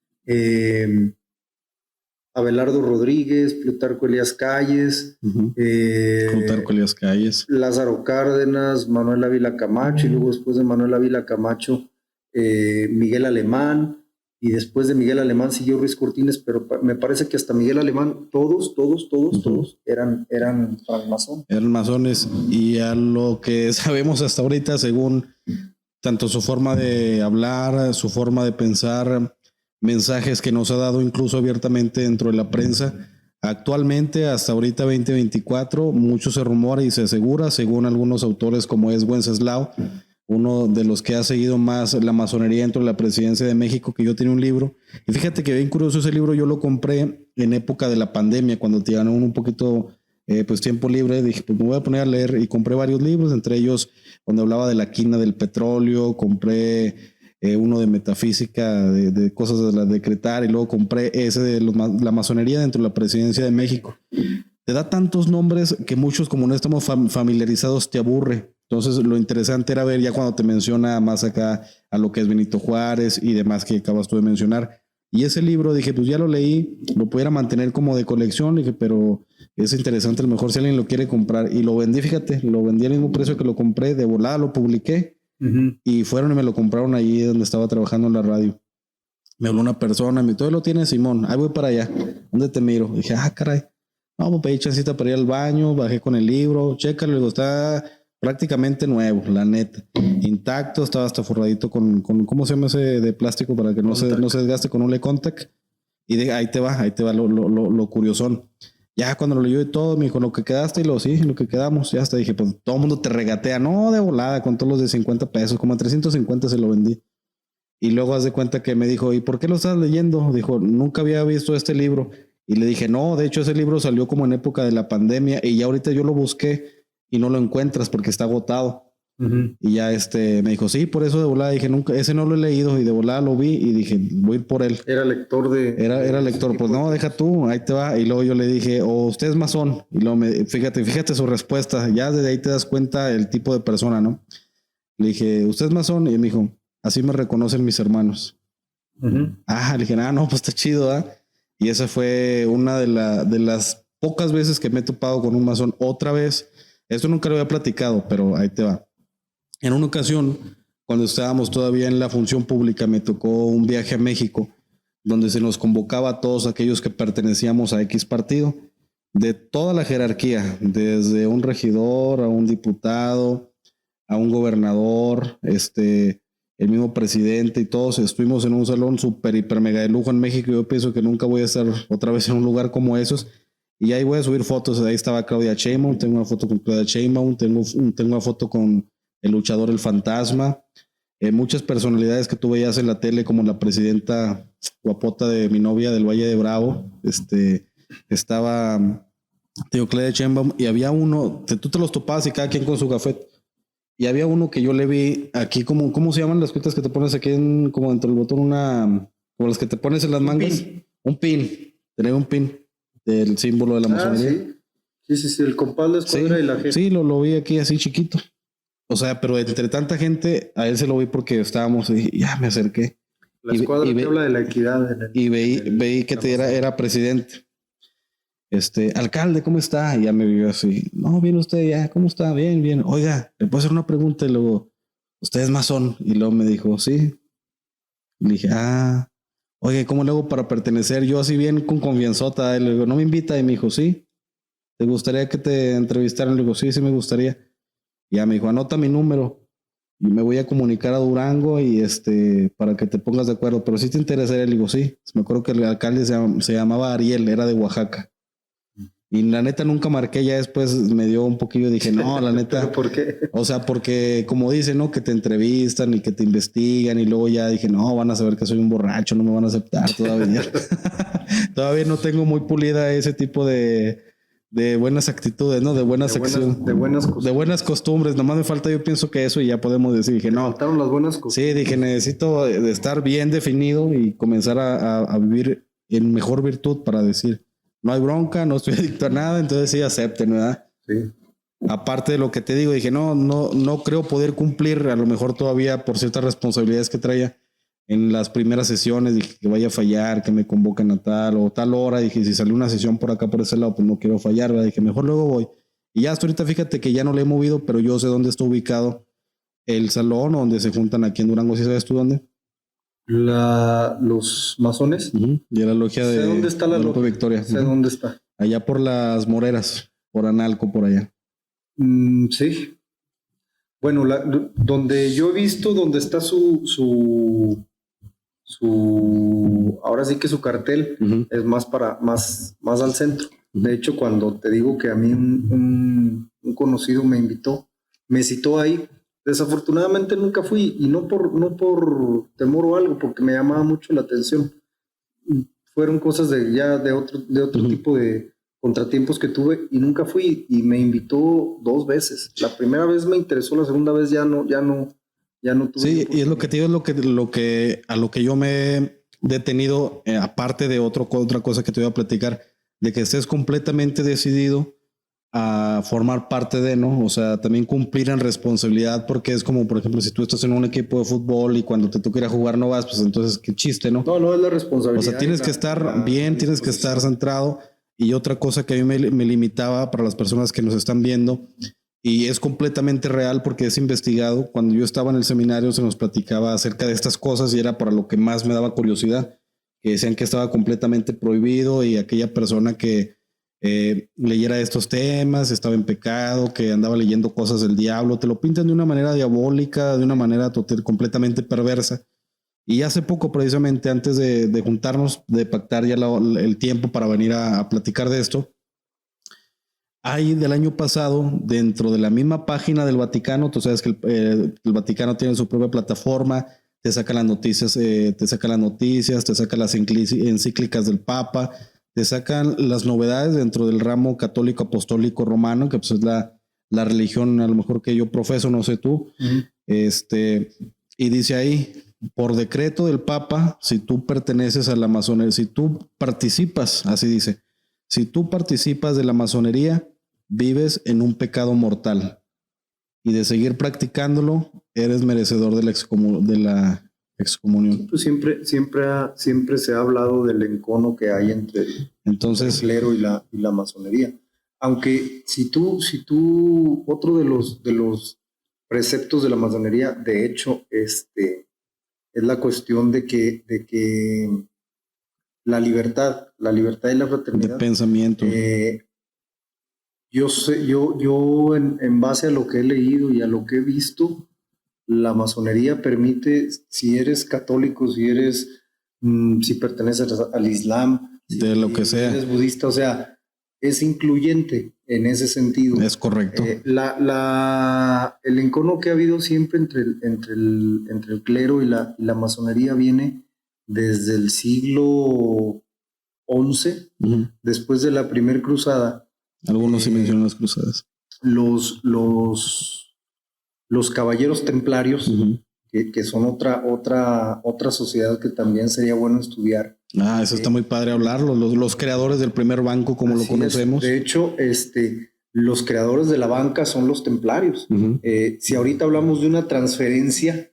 Abelardo Rodríguez, Plutarco Elías Calles, Lázaro Cárdenas, Manuel Ávila Camacho, y luego después de Manuel Ávila Camacho, Miguel Alemán, y después de Miguel Alemán siguió Ruiz Cortines, pero me parece que hasta Miguel Alemán, todos eran francmasones. Eran masones, y a lo que sabemos hasta ahorita, según tanto su forma de hablar, su forma de pensar, mensajes que nos ha dado incluso abiertamente dentro de la prensa. Actualmente, hasta ahorita 2024, mucho se rumora y se asegura, según algunos autores como es Wenceslao, uno de los que ha seguido más la masonería dentro de la presidencia de México, que yo tenía un libro. Y fíjate que bien curioso, ese libro yo lo compré en época de la pandemia, cuando te ganó un poquito pues tiempo libre. Dije, pues me voy a poner a leer, y compré varios libros, entre ellos cuando hablaba de la quina del petróleo, compré uno de metafísica, de cosas de la decretar, y luego compré ese de la masonería dentro de la presidencia de México. Te da tantos nombres que muchos, como no estamos familiarizados, te aburre. Entonces lo interesante era ver ya cuando te menciona más acá a lo que es Benito Juárez y demás que acabas tú de mencionar. Y ese libro, dije, pues ya lo leí, lo pudiera mantener como de colección, dije, pero es interesante, a lo mejor si alguien lo quiere comprar. Y lo vendí, fíjate, lo vendí al mismo precio que lo compré, de volada lo publiqué. Y fueron y me lo compraron allí donde estaba trabajando en la radio. Me habló una persona, me dijo, ¿todo lo tienes, Simón? Ahí voy para allá. ¿Dónde te miro? Y dije, caray. No, pues pedí chancita para ir al baño, bajé con el libro, chécalo, digo, está prácticamente nuevo, la neta. Intacto, estaba hasta forradito con ¿cómo se llama ese de plástico para que no se desgaste con un Le Contact? Y ahí te va lo curiosón. Ya cuando lo leyó y todo, me dijo, lo que quedaste, y lo sí, lo que quedamos. Ya hasta dije, pues todo el mundo te regatea, no, de volada, con todos los de 50 pesos, como a 350 se lo vendí. Y luego haz de cuenta que me dijo, ¿y por qué lo estás leyendo? Dijo, nunca había visto este libro. Y le dije, no, de hecho ese libro salió como en época de la pandemia y ya ahorita yo lo busqué y no lo encuentras porque está agotado. Y ya me dijo, sí, por eso de volada. Dije, nunca, ese no lo he leído y de volada lo vi y dije, voy a ir por él. Era lector Era lector, pues no, deja tú, ahí te va. Y luego yo le dije, o usted es masón. Y luego fíjate su respuesta. Ya desde ahí te das cuenta el tipo de persona, ¿no? Le dije, ¿usted es masón? Y me dijo, así me reconocen mis hermanos. Le dije, no, pues está chido, ¿ah? Y esa fue una de las pocas veces que me he topado con un masón. Otra vez, esto nunca lo había platicado, pero ahí te va. En una ocasión, cuando estábamos todavía en la función pública, me tocó un viaje a México, donde se nos convocaba a todos aquellos que pertenecíamos a X partido, de toda la jerarquía, desde un regidor a un diputado, a un gobernador, el mismo presidente y todos estuvimos en un salón súper, hiper, mega de lujo en México. Yo pienso que nunca voy a estar otra vez en un lugar como esos. Y ahí voy a subir fotos. Ahí estaba Claudia Sheinbaum, tengo una foto con Claudia Sheinbaum, tengo una foto con el luchador El Fantasma. Muchas personalidades que tú veías en la tele, como la presidenta guapota de mi novia del Valle de Bravo. Estaba Claudia Sheinbaum y había uno, tú te los topabas y cada quien con su gafete. Y había uno que yo le vi aquí, ¿cómo se llaman las cuitas que te pones aquí como dentro del botón? Como las que te pones en las mangas. Un pin. Tenía un pin del símbolo de la masonería. Sí, el compás, la escuadra y la gente. Sí, lo vi aquí así chiquito. O sea, pero entre tanta gente, a él se lo vi porque estábamos y ya me acerqué. La escuadra que habla de la equidad. Y veí que era presidente. Alcalde, ¿cómo está? Y ya me vio así, no, bien usted, ya, ¿cómo está? Bien, bien. Oiga, ¿le puedo hacer una pregunta? Y luego, ¿usted es masón? Y luego me dijo, sí. Y le dije, oye, ¿cómo le hago para pertenecer? Yo así bien con confianzota. Y le digo, ¿no me invita? Y me dijo, sí. ¿Te gustaría que te entrevistaran? Le digo, sí, sí me gustaría. Y ya me dijo, anota mi número y me voy a comunicar a Durango y para que te pongas de acuerdo. Pero sí te interesaría. Le digo, sí. Me acuerdo que el alcalde se llamaba Ariel, era de Oaxaca. Y la neta nunca marqué, ya después me dio un poquillo, dije, no, la neta. ¿Pero por qué? O sea, porque como dicen, ¿no? Que te entrevistan y que te investigan y luego ya dije, no, van a saber que soy un borracho, no me van a aceptar todavía. Todavía no tengo muy pulida ese tipo de buenas actitudes, ¿no? De buenas acciones. De buenas costumbres. Nomás me falta, yo pienso que eso y ya podemos decir, dije, no. Faltaron las buenas costumbres. Sí, dije, necesito de estar bien definido y comenzar a vivir en mejor virtud para decir, no hay bronca, no estoy adicto a nada, entonces sí acepten, ¿verdad? Sí. Aparte de lo que te digo, dije, no creo poder cumplir, a lo mejor todavía por ciertas responsabilidades que traía en las primeras sesiones, dije que vaya a fallar, que me convoquen a tal o tal hora, dije, si salió una sesión por acá, por ese lado, pues no quiero fallar, ¿verdad? Dije, mejor luego voy. Y ya hasta ahorita fíjate que ya no le he movido, pero yo sé dónde está ubicado el salón donde se juntan aquí en Durango, ¿sí sabes tú dónde? Los masones. Y la logia de ¿Dónde está la logia? Victoria. Sé dónde está. Allá por las Moreras, por Analco, por allá. Sí. Bueno, donde yo he visto donde está su ahora sí que su cartel es más al centro. De hecho, cuando te digo que a mí un conocido me citó ahí. Desafortunadamente nunca fui, y no por temor o algo, porque me llamaba mucho la atención. Fueron cosas de otro tipo de contratiempos que tuve y nunca fui, y me invitó 2 veces. La primera vez me interesó, la segunda vez ya no tuve. Sí, y es lo que te digo, es a lo que yo me he detenido, aparte de otra cosa que te voy a platicar, de que estés completamente decidido a formar parte de, ¿no? O sea, también cumplir en responsabilidad, porque es como, por ejemplo, si tú estás en un equipo de fútbol y cuando te toca ir a jugar no vas, pues entonces qué chiste, ¿no? No es la responsabilidad. O sea, tienes que estar bien, tienes que estar centrado. Y otra cosa que a mí me limitaba para las personas que nos están viendo, y es completamente real porque es investigado, cuando yo estaba en el seminario se nos platicaba acerca de estas cosas y era para lo que más me daba curiosidad, que decían que estaba completamente prohibido y aquella persona que leyera estos temas estaba en pecado, que andaba leyendo cosas del diablo, te lo pintan de una manera diabólica, de una manera completamente perversa. Y hace poco, precisamente antes de juntarnos, de pactar ya el tiempo para venir a platicar de esto, Hay del año pasado, dentro de la misma página del Vaticano, tú sabes que el Vaticano tiene su propia plataforma, te saca las noticias, te saca las encíclicas del Papa, te sacan las novedades dentro del ramo católico apostólico romano, que pues es la religión a lo mejor que yo profeso, no sé tú. Y dice ahí, por decreto del Papa, si tú perteneces a la masonería, si tú participas, así dice, si tú participas de la masonería, vives en un pecado mortal. Y de seguir practicándolo, eres merecedor de la excomunión. Pues siempre se ha hablado del encono que hay entre el clero y la masonería. Aunque si tú otro de los preceptos de la masonería, de hecho, es la cuestión de que la libertad y la fraternidad. De pensamiento. Yo en base a lo que he leído y a lo que he visto, la masonería permite, si eres católico, si perteneces al Islam, de lo que sea, eres budista, o sea, es incluyente en ese sentido. Es correcto. El encono que ha habido siempre entre el clero y la masonería viene desde el siglo XI, después de la primera cruzada. Algunos sí mencionan las cruzadas. Los caballeros templarios, que son otra sociedad que también sería bueno estudiar. Eso está muy padre hablarlo. Los creadores del primer banco, como lo conocemos. De hecho, los creadores de la banca son los templarios. Si ahorita hablamos de una transferencia,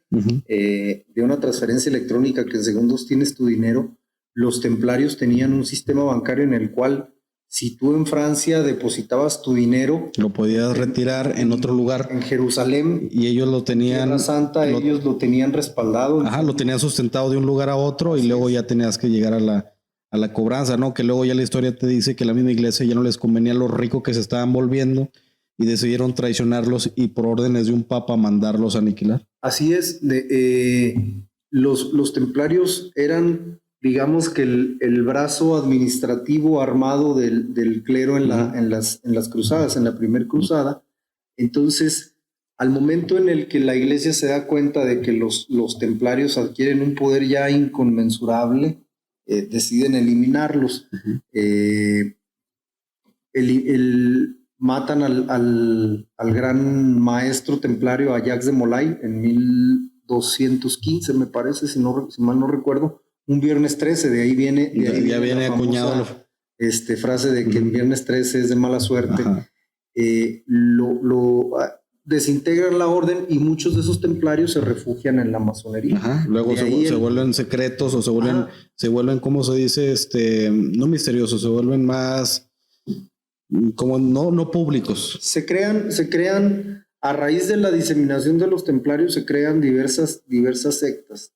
electrónica que en segundos tienes tu dinero, los templarios tenían un sistema bancario en el cual, si tú en Francia depositabas tu dinero, lo podías retirar en otro lugar. En Jerusalén. Y ellos lo tenían. Tierra Santa, ellos lo tenían respaldado. Lo tenían sustentado de un lugar a otro y luego ya tenías que llegar a la cobranza, ¿no? Que luego ya la historia te dice que la misma iglesia ya no les convenía a los ricos que se estaban volviendo y decidieron traicionarlos y por órdenes de un papa mandarlos a aniquilar. Así es. Los templarios eran, digamos que el brazo administrativo armado del clero en las cruzadas, en la primera cruzada. Entonces, al momento en el que la iglesia se da cuenta de que los templarios adquieren un poder ya inconmensurable, deciden eliminarlos. Matan al gran maestro templario, a Jacques de Molay, en 1215, me parece, si mal no recuerdo. Un viernes 13, de ahí viene la acuñado frase de que el viernes 13 es de mala suerte. Desintegran la orden y muchos de esos templarios se refugian en la masonería. Luego se vuelven secretos o se vuelven, ¿cómo se dice? No misteriosos, se vuelven más como no públicos. Se crean a raíz de la diseminación de los templarios, se crean diversas sectas.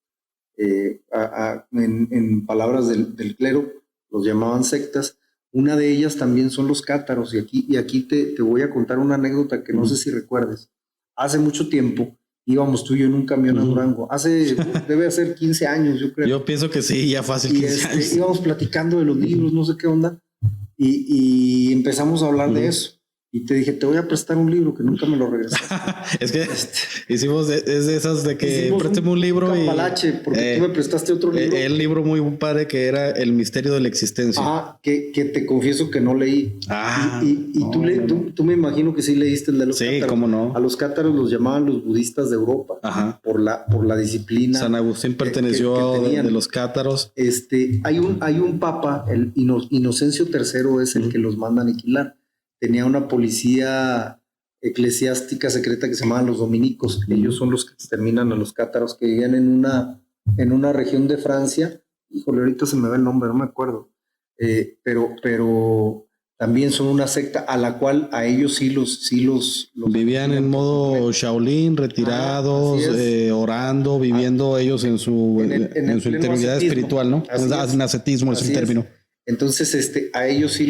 En palabras del clero, los llamaban sectas. Una de ellas también son los cátaros, y aquí te voy a contar una anécdota que no sé si recuerdes. Hace mucho tiempo íbamos tú y yo en un camión a Durango, debe hacer 15 años, yo creo. Yo pienso que sí, ya fácil 15 años. Íbamos platicando de los libros, no sé qué onda, y empezamos a hablar de eso. Y te dije, te voy a prestar un libro, que nunca me lo regresaste. Es que hicimos, es de esas de que préstame un libro porque tú me prestaste otro libro. El libro muy padre que era El misterio de la existencia. Que te confieso que no leí. Tú me imagino que sí leíste el de los cátaros. Sí, cómo no. A los cátaros los llamaban los budistas de Europa. Por la disciplina. San Agustín perteneció de los cátaros. Hay un papa, el Inocencio III es el que los manda a aniquilar. Tenía una policía eclesiástica secreta que se llamaban los dominicos. Ellos son los que exterminan a los cátaros, que vivían en una región de Francia. Híjole, ahorita se me va el nombre, no me acuerdo. Pero también son una secta a la cual a ellos sí los vivían en modo Shaolin, retirados, orando, viviendo ellos en su interioridad espiritual, ¿no? En ascetismo es el término. Entonces, a ellos sí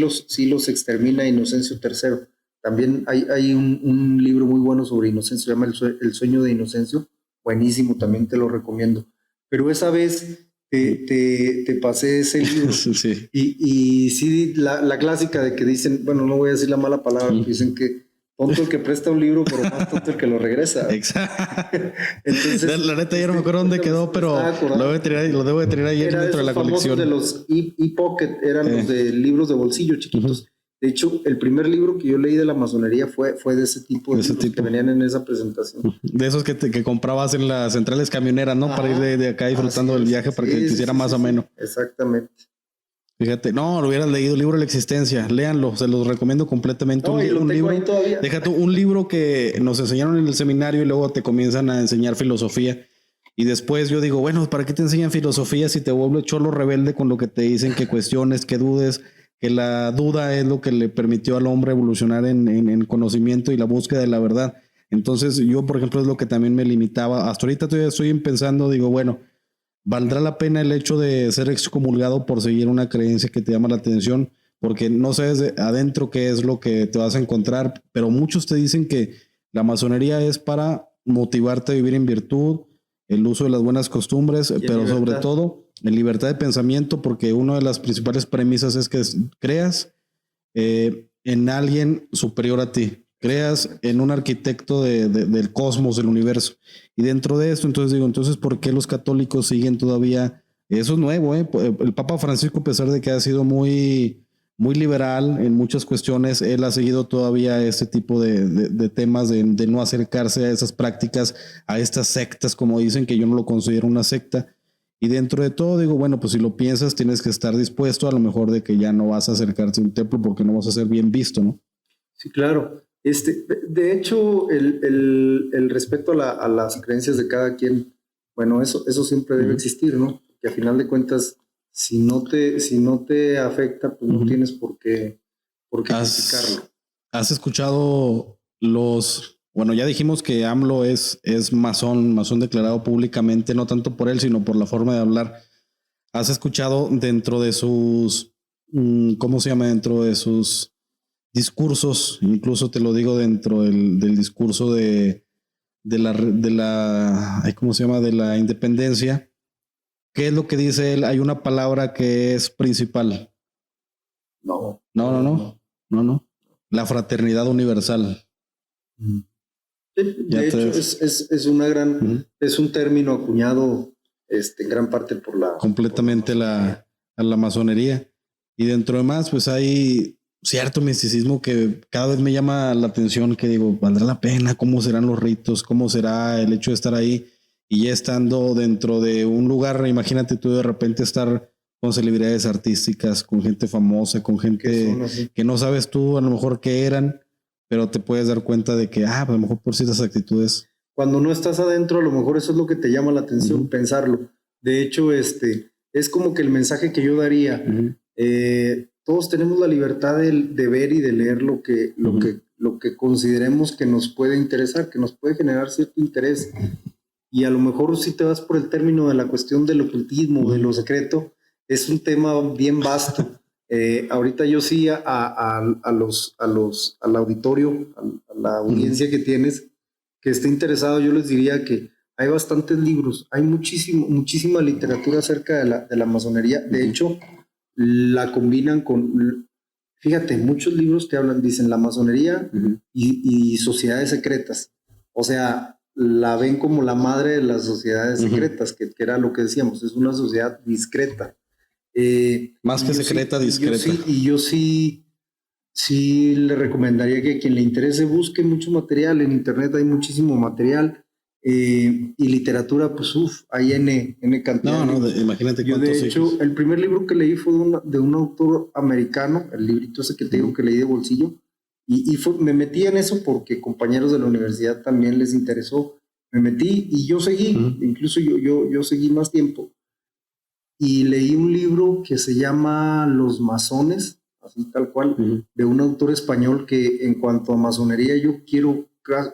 los extermina Inocencio III. También hay un libro muy bueno sobre Inocencio, se llama El sueño de Inocencio. Buenísimo, también te lo recomiendo. Pero esa vez te pasé ese libro. Sí. Y sí, la clásica de que dicen, bueno, no voy a decir la mala palabra, dicen que tonto el que presta un libro, pero más tonto el que lo regresa. Exacto. Entonces, La neta ya no me acuerdo dónde quedó, pero lo debo de tener ahí dentro de la colección. De los e-pocket, eran los de libros de bolsillo chiquitos. De hecho, el primer libro que yo leí de la masonería fue de ese tipo de libros que venían en esa presentación. De esos que comprabas en las centrales camioneras, ¿no? Para ir de acá disfrutando del viaje, para que te hiciera más ameno. Exactamente. Fíjate, no, lo hubieras leído, Libro de la Existencia, léanlo, se los recomiendo completamente. No, un libro, ahí todavía. Déjate, un libro que nos enseñaron en el seminario y luego te comienzan a enseñar filosofía. Y después yo digo, bueno, ¿para qué te enseñan filosofía si te vuelve cholo rebelde con lo que te dicen, que cuestiones, que dudes, que la duda es lo que le permitió al hombre evolucionar en conocimiento y la búsqueda de la verdad? Entonces yo, por ejemplo, es lo que también me limitaba. Hasta ahorita todavía estoy pensando, digo, bueno, ¿valdrá la pena el hecho de ser excomulgado por seguir una creencia que te llama la atención? Porque no sabes adentro qué es lo que te vas a encontrar, pero muchos te dicen que la masonería es para motivarte a vivir en virtud, el uso de las buenas costumbres, pero sobre todo en libertad de pensamiento, porque una de las principales premisas es que creas en alguien superior a ti. Creas en un arquitecto del cosmos, del universo. Y dentro de esto, entonces, ¿por qué los católicos siguen todavía? Eso es nuevo, ¿eh? El Papa Francisco, a pesar de que ha sido muy, muy liberal en muchas cuestiones, él ha seguido todavía este tipo de temas de no acercarse a esas prácticas, a estas sectas, como dicen, que yo no lo considero una secta. Y dentro de todo, digo, bueno, pues si lo piensas, tienes que estar dispuesto a lo mejor de que ya no vas a acercarte a un templo porque no vas a ser bien visto, ¿no? Sí, claro. De hecho, el respeto a las creencias de cada quien, bueno, eso siempre debe existir, ¿no? Que a final de cuentas, si no te afecta, pues no tienes por qué criticarlo. ¿Has escuchado bueno, ya dijimos que AMLO es masón declarado públicamente, no tanto por él, sino por la forma de hablar? ¿Has escuchado dentro de sus, ¿cómo se llama? Dentro de sus discursos, incluso te lo digo dentro del discurso de la ¿cómo se llama? De la independencia. ¿Qué es lo que dice él? Hay una palabra que es principal. No. La fraternidad universal. De hecho, es una gran, es un término acuñado en gran parte por la... Completamente a la masonería. Y dentro de más, pues hay cierto misticismo que cada vez me llama la atención, que digo, ¿valdrá la pena? ¿Cómo serán los ritos? ¿Cómo será el hecho de estar ahí? Y ya estando dentro de un lugar, imagínate tú de repente estar con celebridades artísticas, con gente famosa, con gente que no sabes tú a lo mejor qué eran, pero te puedes dar cuenta de que, a lo mejor por ciertas actitudes. Cuando no estás adentro, a lo mejor eso es lo que te llama la atención, pensarlo. De hecho, es como que el mensaje que yo daría, todos tenemos la libertad de ver y de leer lo que consideremos que nos puede interesar, que nos puede generar cierto interés. Y a lo mejor si te vas por el término de la cuestión del ocultismo, de lo secreto, es un tema bien vasto. Ahorita yo sí al auditorio, a la audiencia que tienes, que esté interesado, yo les diría que hay bastantes libros, hay muchísima literatura acerca de la masonería. De hecho, la combinan con, fíjate, muchos libros te hablan, dicen la masonería y sociedades secretas. O sea, la ven como la madre de las sociedades secretas, que era lo que decíamos, es una sociedad discreta. Más que secreta, discreta. Yo sí le recomendaría que a quien le interese busque mucho material. En internet hay muchísimo material. Y literatura, pues hay N cantidad. Imagínate yo, de hecho, el primer libro que leí fue de un autor americano, el librito ese que te digo que leí de bolsillo, y me metí en eso porque compañeros de la universidad también les interesó. Me metí y yo seguí, incluso yo seguí más tiempo. Y leí un libro que se llama Los Masones, así tal cual, de un autor español que en cuanto a masonería yo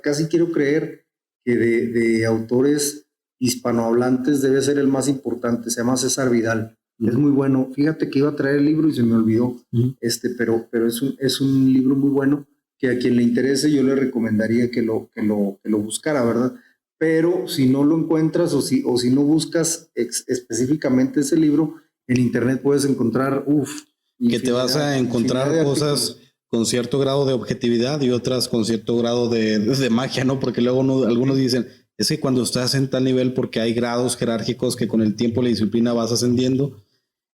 casi quiero creer que de autores hispanohablantes debe ser el más importante. Se llama César Vidal. Es muy bueno. Fíjate que iba a traer el libro y se me olvidó. Pero es un libro muy bueno que a quien le interese yo le recomendaría que lo buscara, ¿verdad? pero si no lo encuentras o si no buscas específicamente ese libro, en internet puedes encontrar, que te vas a encontrar cosas con cierto grado de objetividad y otras con cierto grado de magia, ¿no? Porque luego algunos dicen, es que cuando estás en tal nivel, porque hay grados jerárquicos que con el tiempo, la disciplina vas ascendiendo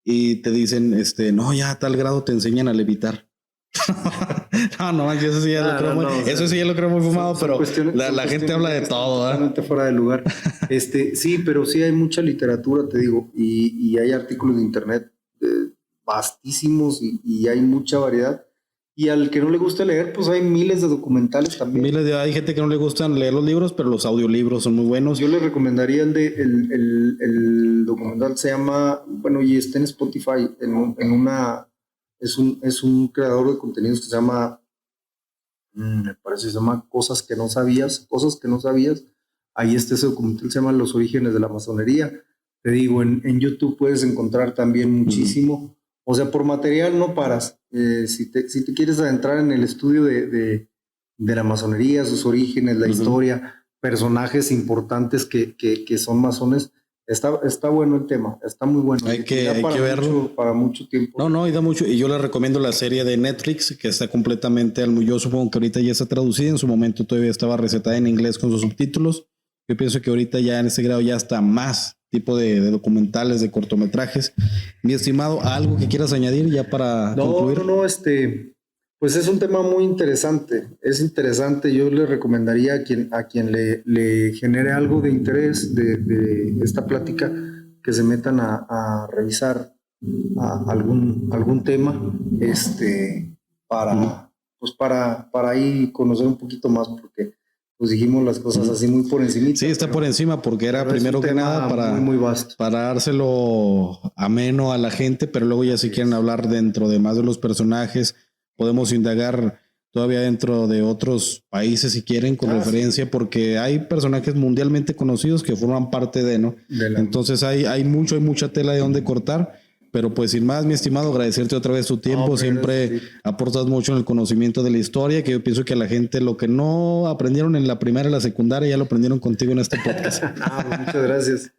y te dicen, no, ya a tal grado te enseñan a levitar. no, eso sí ya lo creo muy, eso sí ya lo creo muy fumado, pero la gente habla de todo, totalmente fuera de lugar. Sí, pero sí hay mucha literatura, te digo, y hay artículos de internet vastísimos y hay mucha variedad. Y al que no le gusta leer, pues hay miles de documentales también. Hay gente que no le gustan leer los libros, pero los audiolibros son muy buenos. Yo le recomendaría el documental, se llama, bueno, y está en Spotify, es un creador de contenidos que se llama, me parece que se llama Cosas que no sabías. Ahí está ese documental, se llama Los orígenes de la masonería. Te digo, en YouTube puedes encontrar también muchísimo. O sea, por material no paras. Si te quieres adentrar en el estudio de la masonería, sus orígenes, la historia, personajes importantes que son masones, está bueno el tema, está muy bueno. Hay que verlo. Para mucho tiempo. No, y da mucho. Y yo le recomiendo la serie de Netflix, que está completamente yo supongo que ahorita ya está traducida. En su momento todavía estaba recetada en inglés con sus subtítulos. Yo pienso que ahorita ya en ese grado ya está más tipo de documentales, de cortometrajes. Mi estimado, ¿algo que quieras añadir ya para concluir? No, pues es un tema muy interesante. Es interesante. Yo le recomendaría a quien le genere algo de interés de esta plática que se metan a revisar algún tema para ahí conocer un poquito más, porque pues dijimos las cosas así muy por encima. Sí, está por encima porque era primero que nada para dárselo ameno a la gente, pero luego ya si quieren hablar dentro de más de los personajes, podemos indagar todavía dentro de otros países si quieren con referencia, porque hay personajes mundialmente conocidos que forman parte de, ¿no? Entonces hay mucha tela de donde cortar. Pero pues sin más, mi estimado, agradecerte otra vez tu tiempo. Siempre aportas mucho en el conocimiento de la historia, que yo pienso que a la gente lo que no aprendieron en la primaria y la secundaria ya lo aprendieron contigo en este podcast. Pues muchas gracias.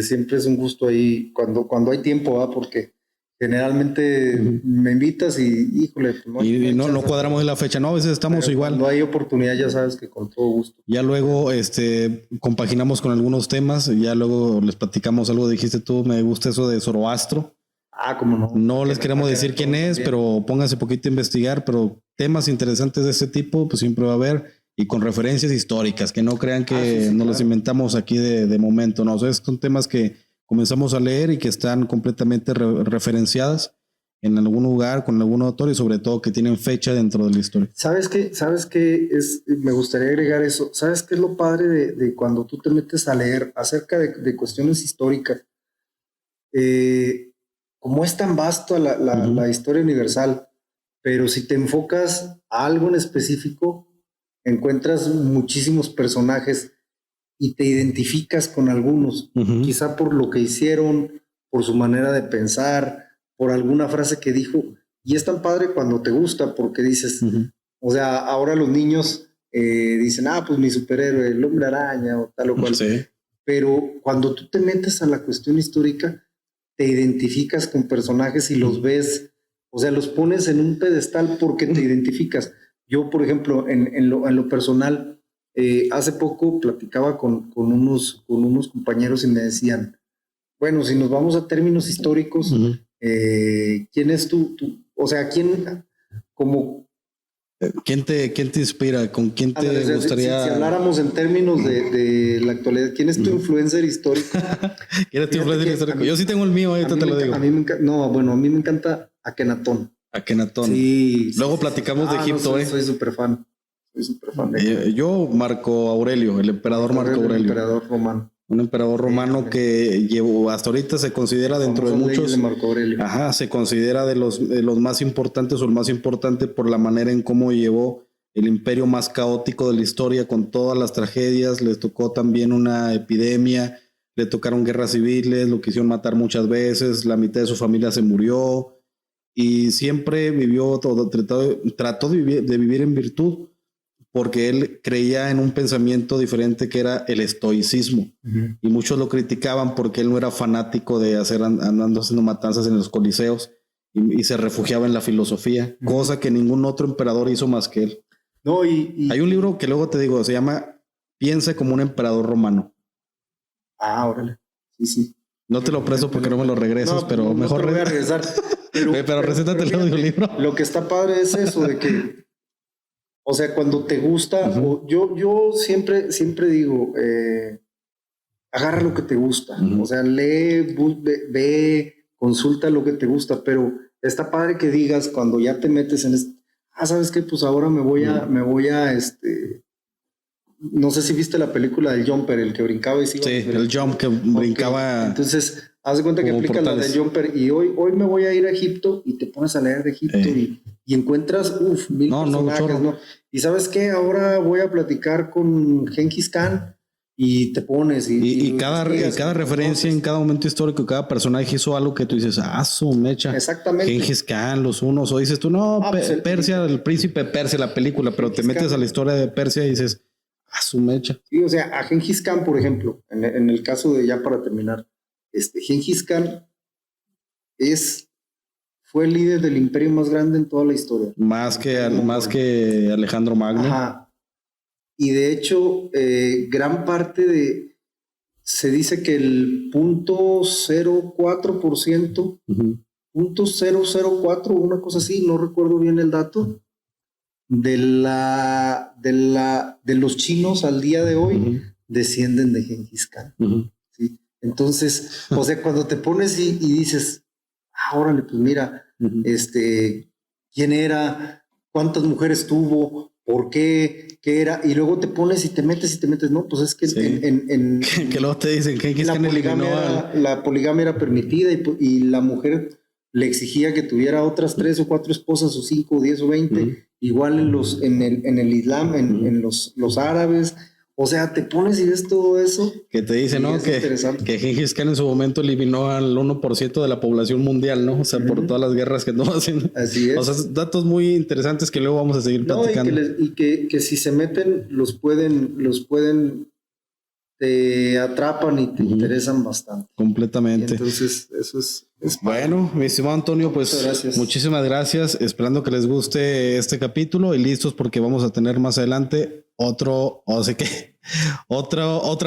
Siempre es un gusto ahí cuando hay tiempo, porque generalmente me invitas y híjole. No cuadramos en la fecha, no, a veces estamos igual. Cuando hay oportunidad ya sabes que con todo gusto. Ya luego compaginamos con algunos temas, ya luego les platicamos algo, dijiste tú, me gusta eso de Zoroastro. Cómo no. No les queremos decir quién es, pero pónganse poquito a investigar, pero temas interesantes de este tipo, pues siempre va a haber, y con referencias históricas, que no crean que nos las inventamos aquí de momento, no, o sea, son temas que comenzamos a leer y que están completamente referenciadas en algún lugar, con algún autor, y sobre todo que tienen fecha dentro de la historia. ¿Sabes qué? Me gustaría agregar eso. ¿Sabes qué es lo padre de cuando tú te metes a leer acerca de cuestiones históricas? Como es tan vasto la historia universal, pero si te enfocas a algo en específico, encuentras muchísimos personajes y te identificas con algunos, quizá por lo que hicieron, por su manera de pensar, por alguna frase que dijo, y es tan padre cuando te gusta, porque dices, o sea, ahora los niños dicen, pues mi superhéroe, el hombre araña, o tal o cual, pero cuando tú te metes a la cuestión histórica, te identificas con personajes y los ves, o sea, los pones en un pedestal porque te identificas. Yo, por ejemplo, en lo personal, hace poco platicaba con unos compañeros y me decían, bueno, si nos vamos a términos históricos, ¿quién es tú? O sea, ¿quién te inspira? ¿Con quién te gustaría? Si habláramos en términos de la actualidad, ¿quién es tu influencer histórico? ¿Quién es tu influencer histórico? Yo sí tengo el mío, ahorita te lo digo. A mí me encanta Akenatón. Sí. Luego platicamos de Egipto, Soy súper fan. Yo, Marco Aurelio, el emperador Marco Aurelio. El emperador romano. Un emperador romano que llevó, hasta ahorita se considera dentro de muchos. De Marco Aurelio. Se considera de los más importantes o el más importante por la manera en cómo llevó el imperio más caótico de la historia con todas las tragedias. Les tocó también una epidemia, le tocaron guerras civiles, lo quisieron matar muchas veces, la mitad de su familia se murió y siempre vivió trató de vivir en virtud, porque él creía en un pensamiento diferente que era el estoicismo. Ujú. Y muchos lo criticaban porque él no era fanático de andando haciendo matanzas en los coliseos y se refugiaba en la filosofía, cosa que ningún otro emperador hizo más que él. No, Hay un libro que luego te digo, se llama Piensa como un emperador romano. Órale. Sí, sí. No te lo presto porque no me lo regresas, No, pero no mejor te lo voy a regresar. pero recétate el audiolibro. Lo que está padre es eso, de que, o sea, cuando te gusta, Ujú. yo siempre digo, agarra lo que te gusta, Ujú. o sea, lee, ve, consulta lo que te gusta, pero está padre que digas cuando ya te metes en ¿sabes qué? Pues ahora me voy a, no sé si viste la película del Jumper, el que brincaba y se iba. Sí, el jump que brincaba. Entonces, haz de cuenta que como aplica la portales. del Jumper y hoy me voy a ir a Egipto y te pones a leer de Egipto y encuentras, mil personajes, ¿no? Y ¿sabes qué? Ahora voy a platicar con Genghis Khan y te pones y cada referencia en cada momento histórico, cada personaje hizo algo que tú dices, su mecha. Exactamente. Genghis Khan, los unos, o dices tú, no, Persia, el príncipe de Persia, la película, pero te metes a la historia de Persia y dices, su mecha. Sí, o sea, a Genghis Khan, por ejemplo, en el caso de, ya para terminar, Genghis Khan fue el líder del imperio más grande en toda la historia. Más que Alejandro Magno. Ajá. Y de hecho, gran parte se dice que el 0.04%, uh-huh. 0.004, una cosa así, no recuerdo bien el dato, de los chinos al día de hoy, uh-huh, descienden de Genghis Khan. Uh-huh. ¿Sí? Entonces, o sea, cuando te pones y dices, órale, pues mira, uh-huh, quién era, cuántas mujeres tuvo, por qué, qué era, y luego te pones y te metes, no, pues es que sí. que luego te dicen que la poligamia era permitida y la mujer le exigía que tuviera otras 3 o 4 esposas o 5 o 10 o 20, uh-huh, igual en el Islam, uh-huh, en los árabes. O sea, te pones y ves todo eso. Que te dice, ¿no? Que Genghis Khan en su momento eliminó al 1% de la población mundial, ¿no? O sea, uh-huh, por todas las guerras que no haciendo. Así es. O sea, datos muy interesantes que luego vamos a seguir platicando. Y que si se meten, los pueden te atrapan y te, uh-huh, interesan bastante. Completamente. Y entonces, eso es bueno, mi estimado Antonio, pues muchísimas gracias. Esperando que les guste este capítulo y listos porque vamos a tener más adelante otra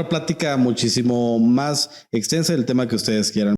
plática muchísimo más extensa del tema que ustedes quieran.